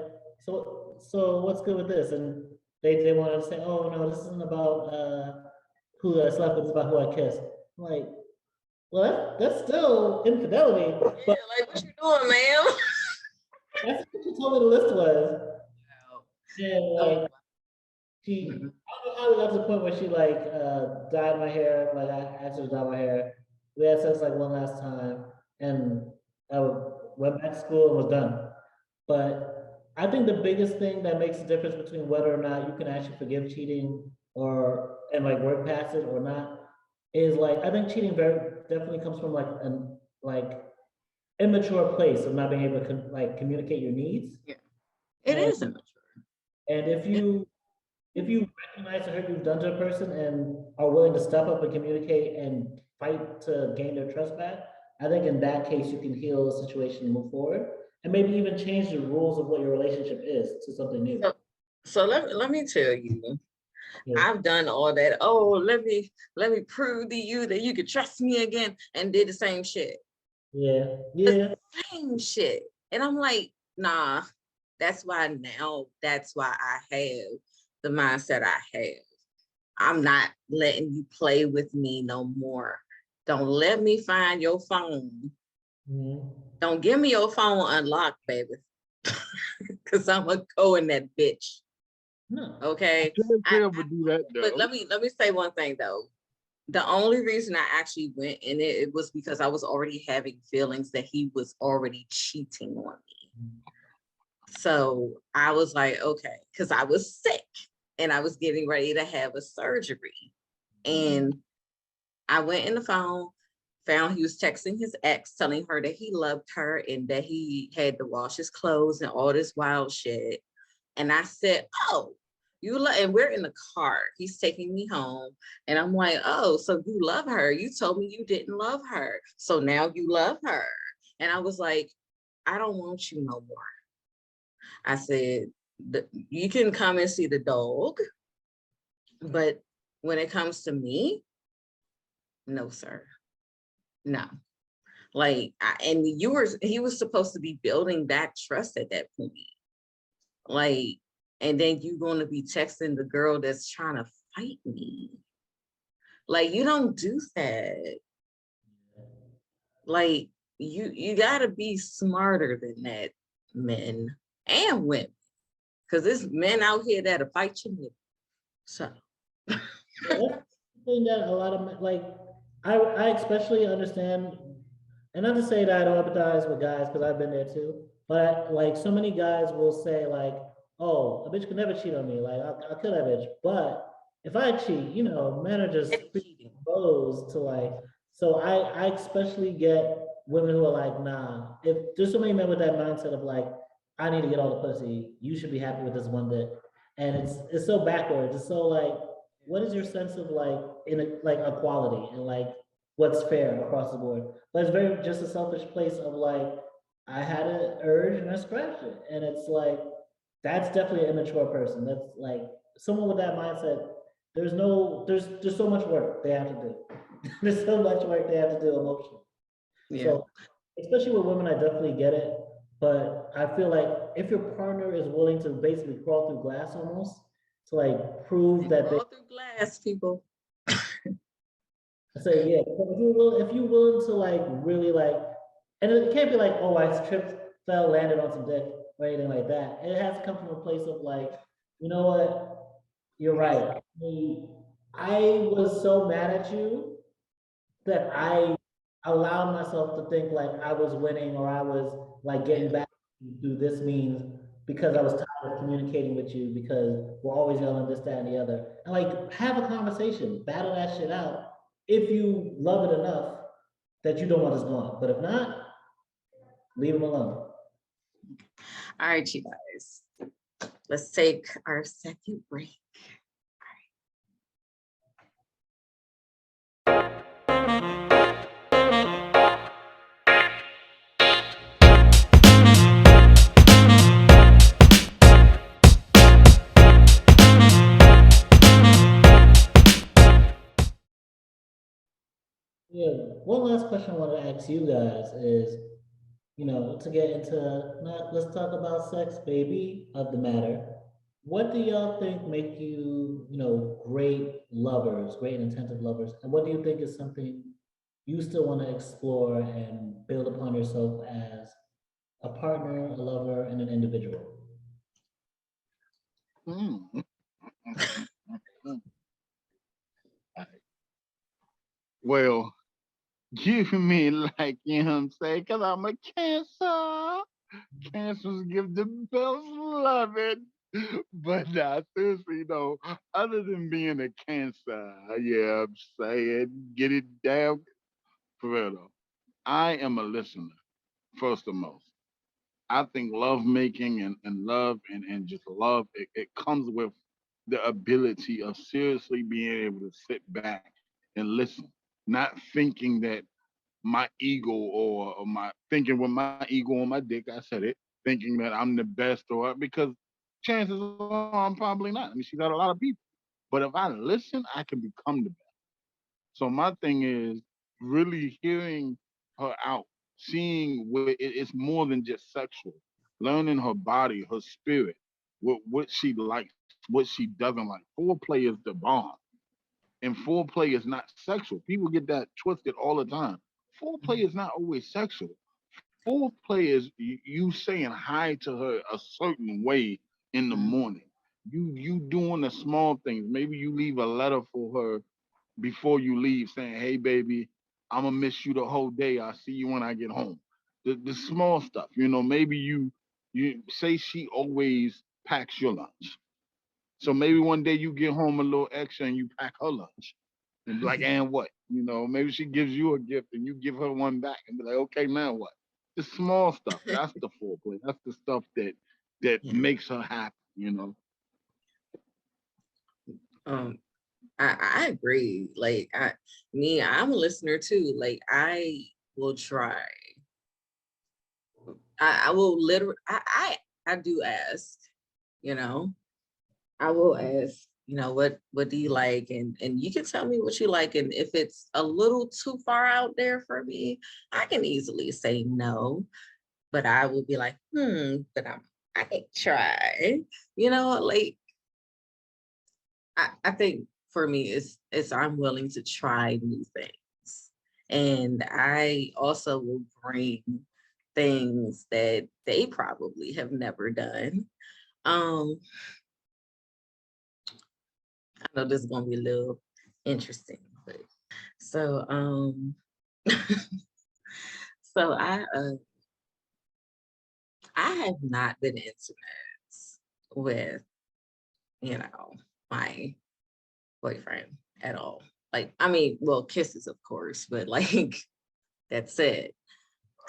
so what's good with this? And they wanted to say, oh no, this isn't about who I slept with, it's about who I kissed. I'm like, well, that's still infidelity. But yeah, like what you doing, ma'am? that's what she told me the list was. And like I don't know how we got to the point where she like dyed my hair, like I asked her to dye my hair. We had sex like one last time and I went back to school and was done. But I think the biggest thing that makes the difference between whether or not you can actually forgive cheating and like work past it or not is like I think cheating very definitely comes from like an like immature place of not being able to like communicate your needs. Yeah. It And is immature. and if you recognize the hurt you've done to a person and are willing to step up and communicate and fight to gain their trust back, I think in that case you can heal the situation and move forward, and maybe even change the rules of what your relationship is to something new. So let me tell you, Yeah, I've done all that. Oh, let me prove to you that you can trust me again, and did the same shit. yeah, The yeah. same shit. And I'm like, nah, that's why I have the mindset I have. I'm not letting you play with me no more. Don't let me find your phone. Mhm. Don't give me your phone unlocked, baby. Cause I'm gonna go in that bitch. No. Okay. Can't ever do that But though. let me say one thing though. The only reason I actually went in it was because I was already having feelings that he was already cheating on me. So I was like, okay, because I was sick and I was getting ready to have a surgery. And I went in the phone, found he was texting his ex, telling her that he loved her and that he had to wash his clothes and all this wild shit. And I said, oh, and we're in the car. He's taking me home. And I'm like, oh, so you love her. You told me you didn't love her. So now you love her. And I was like, I don't want you no more. I said, you can come and see the dog. But when it comes to me, no, sir. No. Like, and he was supposed to be building that trust at that point. Like, and then you're going to be texting the girl that's trying to fight me. Like, you don't do that. Like, you got to be smarter than that, men and women, because there's men out here that'll fight you. So Yeah, that's the thing that a lot of like I especially understand, and not to say that I don't empathize with guys because I've been there too, but like so many guys will say like, "Oh, a bitch could never cheat on me. Like I'll kill that bitch." But if I cheat, men are just cheating. predisposed to like. So I especially get women who are like, "Nah." If there's so many men with that mindset of like, "I need to get all the pussy. You should be happy with this one dick," and it's so backwards. It's so like what is your sense of like like equality and like what's fair across the board? But it's very just a selfish place of like I had an urge and I scratched it, and it's like that's definitely an immature person. That's like someone with that mindset. There's so much work they have to do. There's so much work they have to do emotionally. Yeah. So especially with women, I definitely get it. But I feel like if your partner is willing to basically crawl through glass almost to like prove They that they crawl through glass, people. I say, yeah, if you're willing to like really like, and it can't be like, oh, I tripped, fell, landed on some dick or anything like that. It has to come from a place of like, you know what, you're right. I was so mad at you that I allowed myself to think like I was winning or I was like getting back through this means because I was tired of communicating with you because we're always yelling this, that, and the other. And like have a conversation, battle that shit out if you love it enough that you don't want us gone. But if not, leave them alone. All right, you guys. Let's take our second break. Yeah. One last question I want to ask you guys is, to get into not let's talk about sex, baby, of the matter. What do y'all think make you, great lovers, great and attentive lovers? And what do you think is something you still want to explore and build upon yourself as a partner, a lover, and an individual? Mm. Well, give me like, you know what I'm saying? Because I'm a Cancer. Cancers give the best love it. But nah, seriously, though, other than being a Cancer, yeah, I'm saying, get it down for real though. I am a listener, first and most. I think love making and love and just love, it comes with the ability of seriously being able to sit back and listen, not thinking that my ego or my thinking with my ego on my dick, I said it, thinking that I'm the best or because chances are I'm probably not. I mean, she got a lot of people. But if I listen, I can become the best. So my thing is really hearing her out, seeing where it's more than just sexual, learning her body, her spirit, what she likes, what she doesn't like. Foreplay is the bomb, and foreplay is not sexual. People get that twisted all the time. Foreplay is not always sexual. Foreplay is you saying hi to her a certain way in the Mm. morning. You doing the small things. Maybe you leave a letter for her before you leave saying, "Hey baby, I'm gonna miss you the whole day. I'll see you when I get home." The small stuff, maybe you say she always packs your lunch. So maybe one day you get home a little extra and you pack her lunch. And be like, and what? Maybe she gives you a gift and you give her one back and be like, okay, now what? The small stuff. That's the foreplay. That's the stuff that Yeah. makes her happy. Um, I agree. Like I'm a listener too. Like I will try. I will literally I do ask, you know. I will ask, what do you like? And you can tell me what you like. And if it's a little too far out there for me, I can easily say no. But I will be like, but I can try. Like I think for me it's I'm willing to try new things. And I also will bring things that they probably have never done. Um, I know this is gonna be a little interesting, but so so I have not been intimate with, you know, my boyfriend at all. Like, I mean, well, kisses, of course, but like that's it.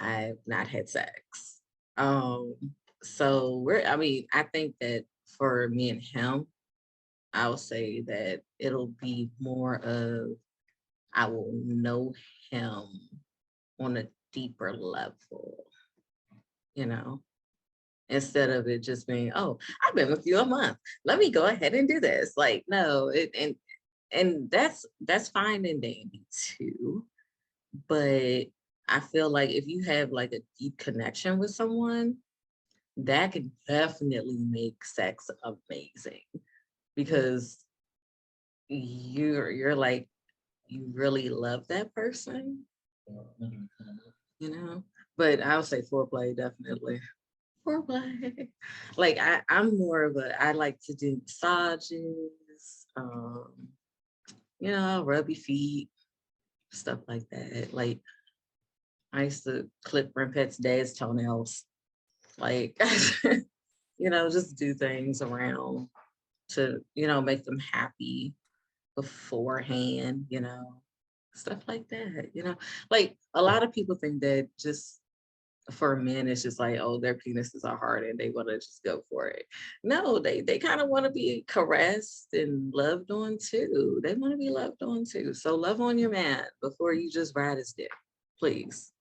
I've not had sex. Um, so I think that for me and him, I'll say that it'll be more of I will know him on a deeper level, you know, instead of it just being, oh, I've been with you a month. Let me go ahead and do this. Like, no, and that's fine and dandy too. But I feel like if you have like a deep connection with someone, that can definitely make sex amazing because you're like you really love that person, you know. But I would say foreplay definitely. Foreplay. Like I'm more of I like to do massages, rub your feet, stuff like that. Like I used to clip Pet's dad's toenails. Like, just do things around to, make them happy beforehand, stuff like that, Like a lot of people think that just for men, it's just like, oh, their penises are hard and they want to just go for it. No, they kind of want to be caressed and loved on too. They want to be loved on too. So love on your man before you just ride his dick, please.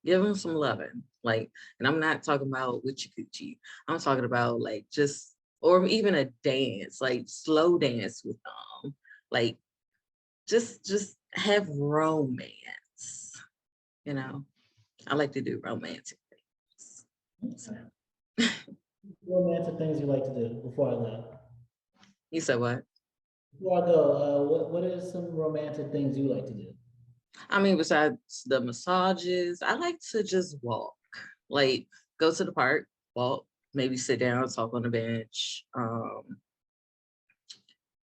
Give him some loving. Like, and I'm not talking about with your coochie. I'm talking about like just, or even a dance, like slow dance with them. Like, just have romance. You know, I like to do romantic things. So. Romantic things you like to do before I go? You said what? Before I go, what are some romantic things you like to do? I mean, besides the massages, I like to just walk. Like, go to the park, walk, maybe sit down, talk on the bench.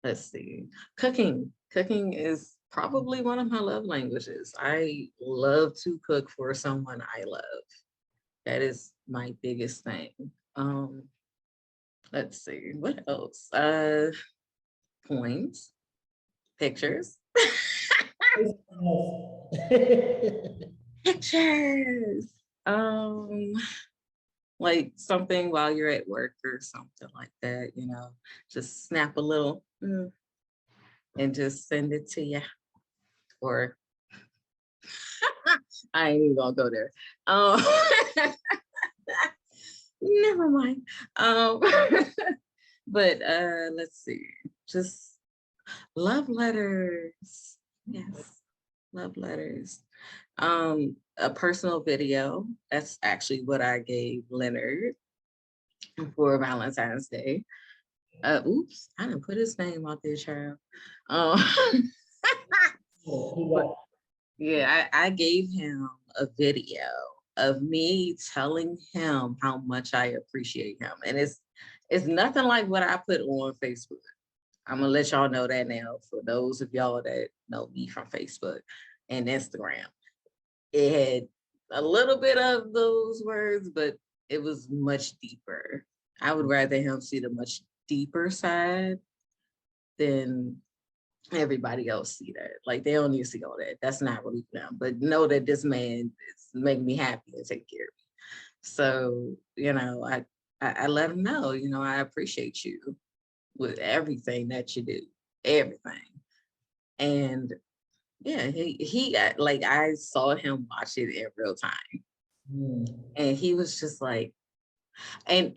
Let's see. Cooking is probably one of my love languages. I love to cook for someone I love. That is my biggest thing. Um, let's see, what else? Poems, pictures. Pictures. Like something while you're at work or something like that, just snap a little and just send it to you. Or I ain't even gonna go there. Never mind. But let's see, just love letters. Yes, love letters. A personal video. That's actually what I gave Leonard for Valentine's Day. Oops, I didn't put his name out there, child. Yeah, I gave him a video of me telling him how much I appreciate him. And it's nothing like what I put on Facebook. I'm gonna let y'all know that now for those of y'all that know me from Facebook and Instagram. It had a little bit of those words, but it was much deeper. I would rather him see the much deeper side than everybody else see that. Like, they don't need to see all that. That's not really them. But know that this man is making me happy and take care of me. So, I let him know, I appreciate you with everything that you do, everything. And yeah, he got, like, I saw him watch it in real time. And he was just like, and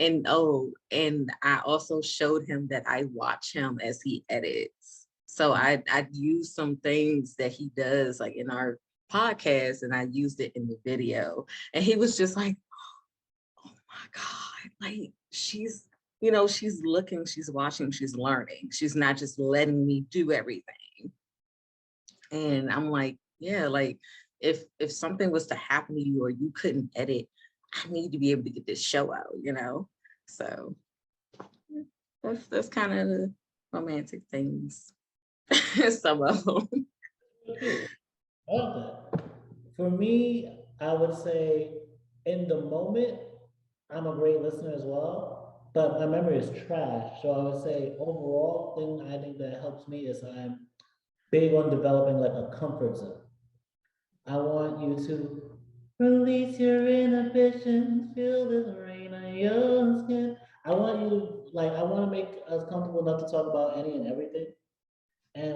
I also showed him that I watch him as he edits. So I used some things that he does, like in our podcast, and I used it in the video. And he was just like, oh my God, like she's looking, she's watching, she's learning. She's not just letting me do everything. And I'm like, yeah, like if something was to happen to you or you couldn't edit, I need to be able to get this show out, So that's kind of the romantic things. Some of them. I love that. For me, I would say in the moment, I'm a great listener as well, but my memory is trash. So I would say overall thing I think that helps me is I'm big on developing like a comfort zone. I want you to release your inhibitions, feel this rain on your skin. I want you to I want to make us comfortable enough to talk about any and everything. And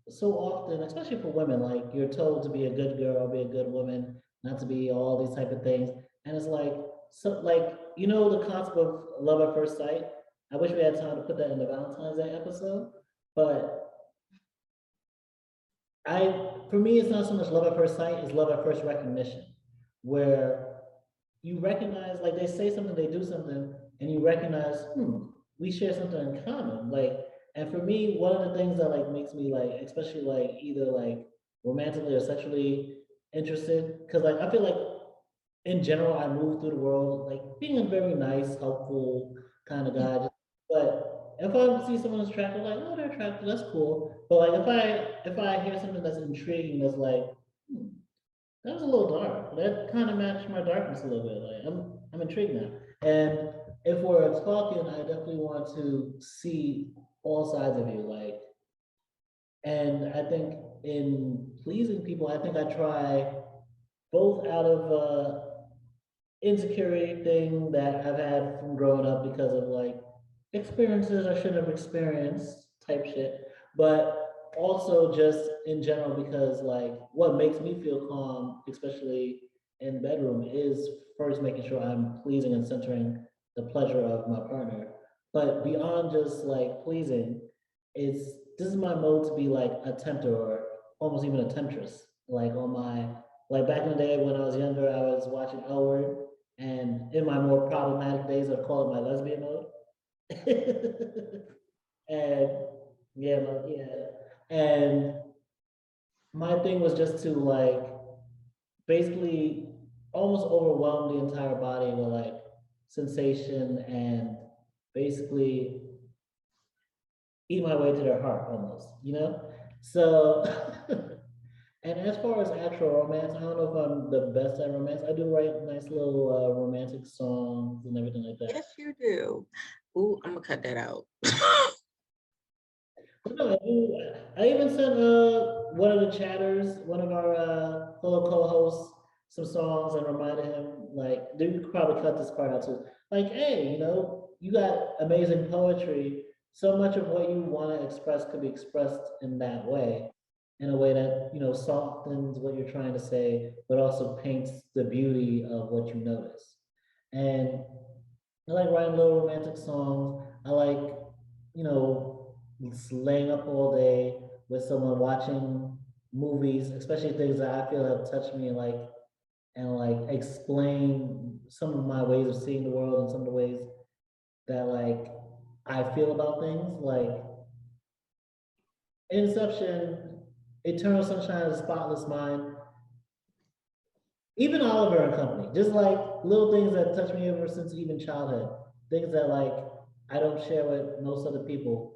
so often, especially for women, like you're told to be a good girl, be a good woman, not to be all these type of things. And it's the concept of love at first sight. I wish we had time to put that in the Valentine's Day episode, but for me, it's not so much love at first sight, it's love at first recognition, where you recognize, like they say something, they do something, and you recognize, we share something in common. And for me, one of the things that makes me especially either romantically or sexually interested, because I feel like in general, I move through the world being a very nice, helpful kind of guy. But if I see someone who's attractive, oh, they're attractive, that's cool. But if I hear something that's intriguing, that's that was a little dark. That kind of matched my darkness a little bit. I'm intrigued now. And if we're talking, I definitely want to see all sides of you. And I think in pleasing people, I think I try both out of insecurity thing that I've had from growing up because of experiences I shouldn't have experienced type shit, but also just in general because what makes me feel calm, especially in the bedroom, is first making sure I'm pleasing and centering the pleasure of my partner. But beyond just pleasing, this is my mode to be a tempter or almost even a temptress. On my back in the day when I was younger, I was watching L Word, and in my more problematic days, I'd call it my lesbian mode. And yeah. And my thing was just to basically almost overwhelm the entire body with sensation and basically eat my way to their heart almost. So and as far as actual romance, I don't know if I'm the best at romance. I do write nice little romantic songs and everything like that. Yes, you do. Ooh, I'm gonna cut that out. No, I even sent one of the chatters, one of our fellow co-hosts, some songs and reminded him, like, dude, you could probably cut this part out too. Like, hey, you got amazing poetry. So much of what you want to express could be expressed in that way, in a way that, softens what you're trying to say, but also paints the beauty of what you notice. And I like writing little romantic songs. I like, just laying up all day with someone watching movies, especially things that I feel have touched me and explain some of my ways of seeing the world and some of the ways that I feel about things. Like Inception, Eternal Sunshine of the Spotless Mind, even Oliver and Company, just like little things that touch me ever since even childhood, things that I don't share with most other people.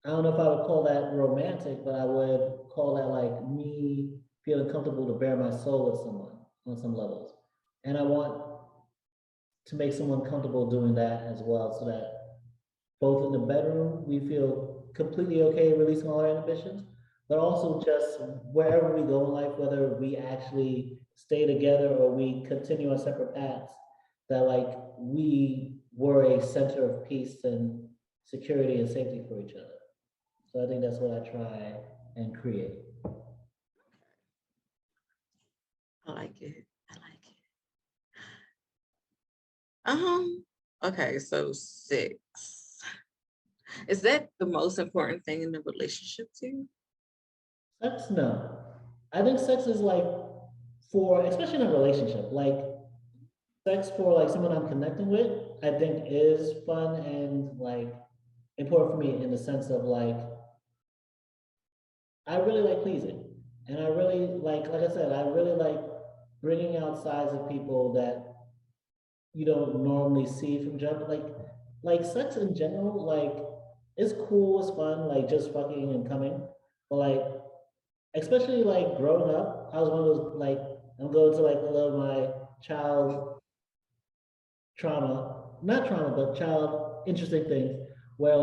I don't know if I would call that romantic, but I would call that me feeling comfortable to bare my soul with someone on some levels. And I want to make someone comfortable doing that as well, so that both in the bedroom, we feel completely okay releasing all our inhibitions, but also just wherever we go in life, whether we actually stay together or we continue on separate paths, that we were a center of peace and security and safety for each other. So I think that's what I try and create. I like it. Okay, so 6. Is that the most important thing in the relationship to you? Sex, no. I think sex is for, especially in a relationship, sex for someone I'm connecting with, I think is fun and important for me in the sense of I really like pleasing. And I really like I said, I really like bringing out sides of people that you don't normally see from jump. Sex in general, it's cool, it's fun, just fucking and coming. But especially growing up, I was one of those I'm going to a little of my child trauma, not trauma, but child interesting things where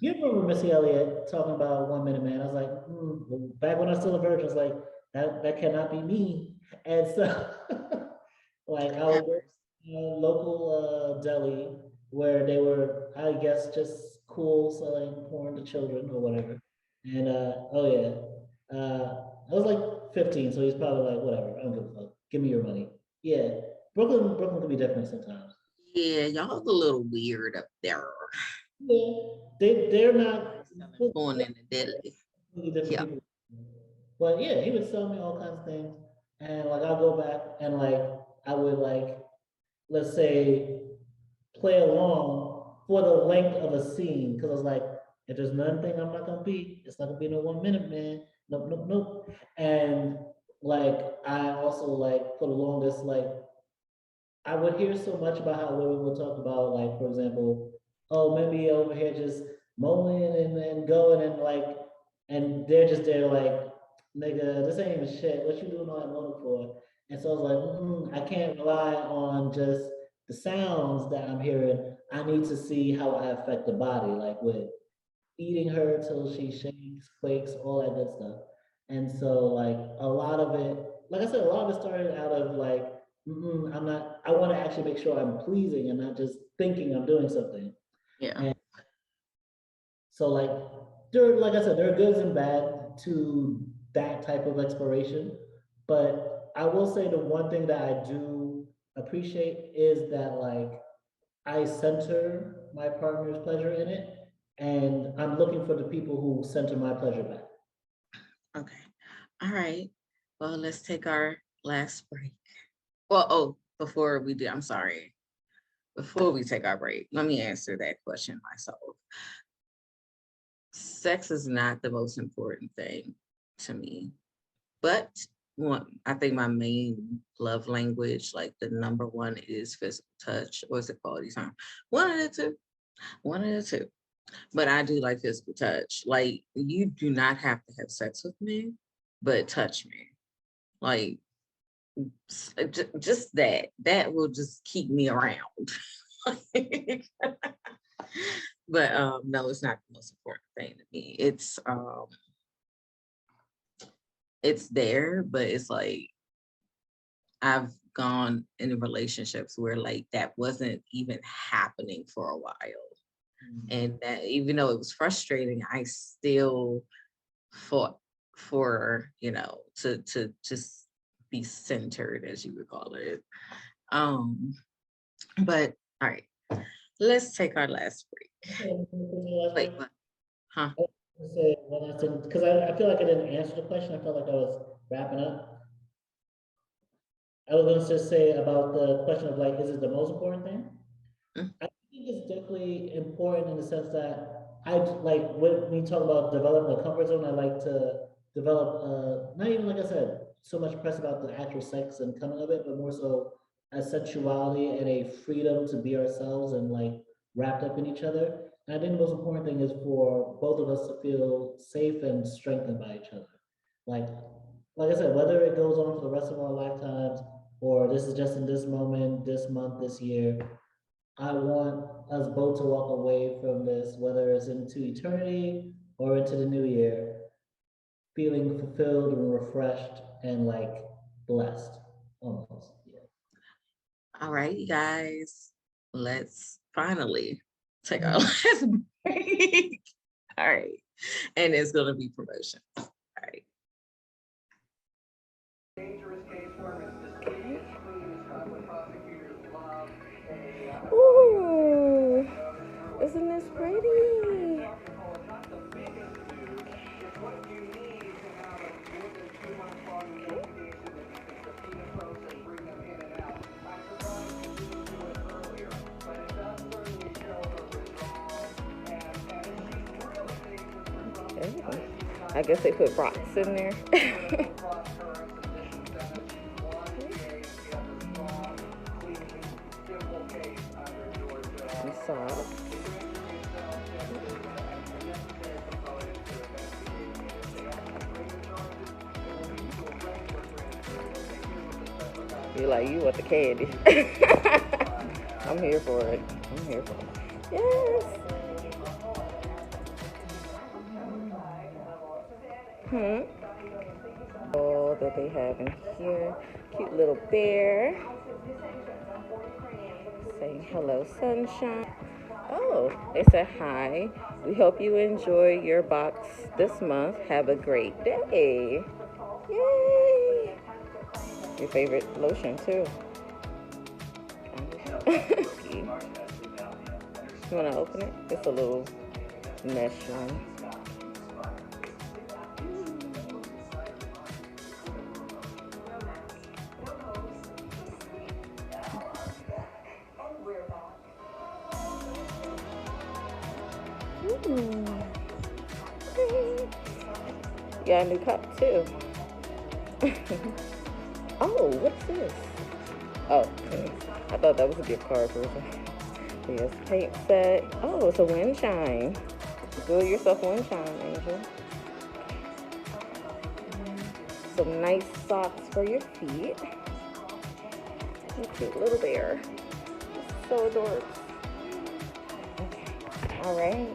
you remember Missy Elliott talking about 1 Minute Man. I was like, back when I was still a virgin, I was like, that cannot be me. And so I would go to a local deli where they were, I guess, just cool selling porn to children or whatever. And oh yeah, I was 15, so he's probably whatever, I don't give a fuck. Give me your money. Yeah. Brooklyn can be different sometimes. Yeah, y'all a little weird up there. Yeah. They're not Born in the deli. really different people. But yeah, he would sell me all kinds of things. And I'll go back and I would let's say play along for the length of a scene. Cause I was like, if there's nothing I'm not gonna be, it's not gonna be no 1 minute, man. Nope, nope, nope. And I also for the longest, I would hear so much about how women would talk about, for example, oh, maybe over here just mowing and going and they're just there nigga, this ain't even shit. What you doing all that mowing for? And so I was I can't rely on just the sounds that I'm hearing. I need to see how I affect the body, with eating her till she shakes, quakes, all that good stuff. And so a lot of it, like I said, a lot of it started out of I'm not, I want to actually make sure I'm pleasing and not just thinking I'm doing something. Yeah. And so like I said, there are goods and bad to that type of exploration. But I will say the one thing that I do appreciate is that I center my partner's pleasure in it. And I'm looking for the people who center my pleasure back. Okay. All right. Well, let's take our last break. Well, before we do, I'm sorry. Before we take our break, let me answer that question myself. Sex is not the most important thing to me, but I think my main love language, the number one, is physical touch. What's it called? One of the two. But I do like physical touch. You do not have to have sex with me, but touch me. Just that will just keep me around. But no, it's not the most important thing to me. It's there, but it's like I've gone in relationships where like that wasn't even happening for a while. And that even though it was frustrating, I still fought for, to just be centered, as you would call it. But all right, let's take our last break. Wait, what? Huh? Say one last thing, because I feel like I didn't answer the question. I felt like I was wrapping up. I was going to just say about the question of like, is it the most important thing? I think it's definitely important in the sense that I like when we talk about developing a comfort zone, I like to develop not even like I said, so much press about the actual sex and coming of it, but more so a sexuality and a freedom to be ourselves and like wrapped up in each other. And I think the most important thing is for both of us to feel safe and strengthened by each other. Like like I said, whether it goes on for the rest of our lifetimes or this is just in this moment, this month, this year, I want us both to walk away from this, whether it's into eternity or into the new year, feeling fulfilled and refreshed and like blessed almost. Yeah. All right, you guys, let's finally take our last break. All right. And it's going to be promotions. All right. Ooh, isn't this pretty? Okay. I guess they put rocks in there. You saw it. You like, you want the candy. I'm here for it. I'm here for it. Yes. Oh, that they have in here. Cute little bear. Saying hello, sunshine. Oh, they said hi. We hope you enjoy your box this month. Have a great day. Yay! Your favorite lotion, too. You want to open it? It's a little mesh one. You got a new cup, too. Oh, what's this? Oh, I thought that was a gift card for something. Yes, paint set. Oh, it's a wind chime. Do yourself a wind chime, Angel. Some nice socks for your feet. And a cute little bear. So adorable. Okay. All right.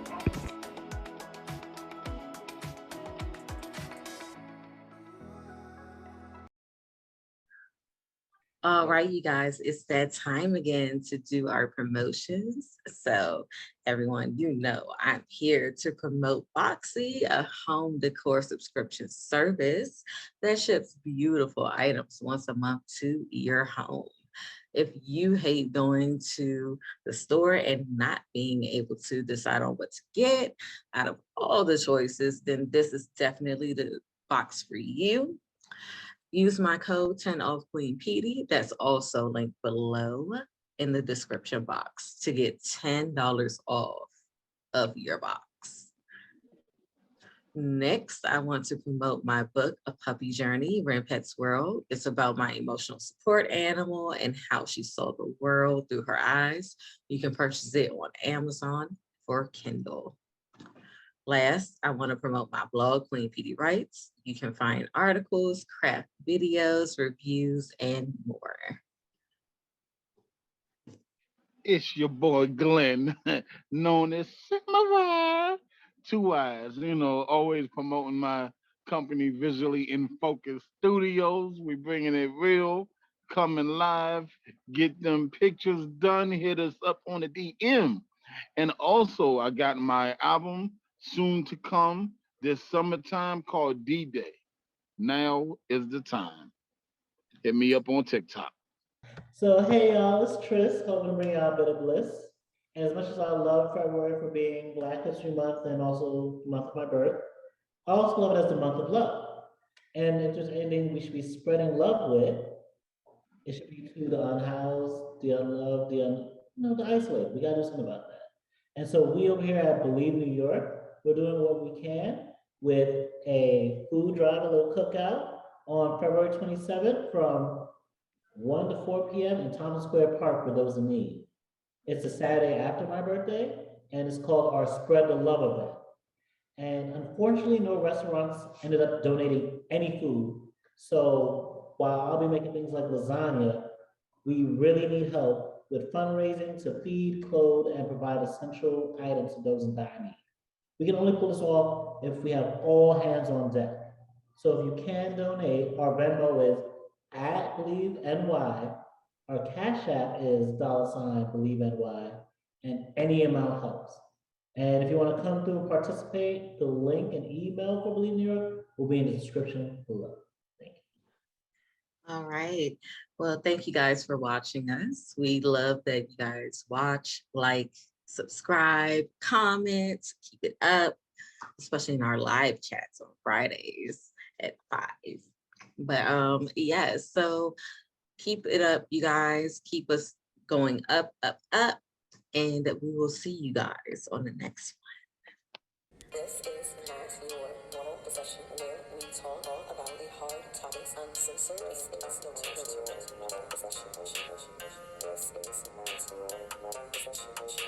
All right, you guys, it's that time again to do our promotions. So everyone, I'm here to promote Boxy, a home decor subscription service that ships beautiful items once a month to your home. If you hate going to the store and not being able to decide on what to get out of all the choices, then this is definitely the box for you. Use my code 10 off Queen Pedii. That's also linked below in the description box to get $10 off of your box. Next, I want to promote my book, A Puppy Journey, Ren Pet's World. It's about my emotional support animal and how she saw the world through her eyes. You can purchase it on Amazon for Kindle. Last, I want to promote my blog, Queen Pedii Writes. You can find articles, craft videos, reviews, and more. It's your boy Glenn, known as Samurai Two Eyes. Always promoting my company, Visually in Focus Studios. We bringing it real, coming live. Get them pictures done. Hit us up on the DM. And also, I got my album soon to come this summertime called D-Day. Now is the time. Hit me up on TikTok. So, hey y'all, it's Tryst, hoping to bring y'all a bit of bliss. And as much as I love February for being Black History Month and also the month of my birth, I also love it as the month of love. And if there's anything we should be spreading love with, it should be to the unhoused, the unloved, the isolated. We gotta do something about that. And so we over here at Believe New York, we're doing what we can with a food drive, a little cookout on February 27th from 1 to 4 p.m. in Thomas Square Park for those in need. It's a Saturday after my birthday, and it's called our Spread the Love event. And unfortunately, no restaurants ended up donating any food. So while I'll be making things like lasagna, we really need help with fundraising to feed, clothe, and provide essential items to those in dire need. We can only pull this off if we have all hands on deck. So if you can donate, our Venmo is at Believe NY. Our Cash App is $Believe NY, and any amount helps. And if you want to come through and participate, the link and email for Believe New York will be in the description below. Thank you. All right. Well, thank you guys for watching us. We love that you guys watch, like, subscribe, comment, keep it up, especially in our live chats on Fridays at 5. But yes, so keep it up, you guys. Keep us going up, up, up. And we will see you guys on the next one. This is not your normal session where we talk all about the hard topics uncensored. This is not your normal session. This is not your normal session.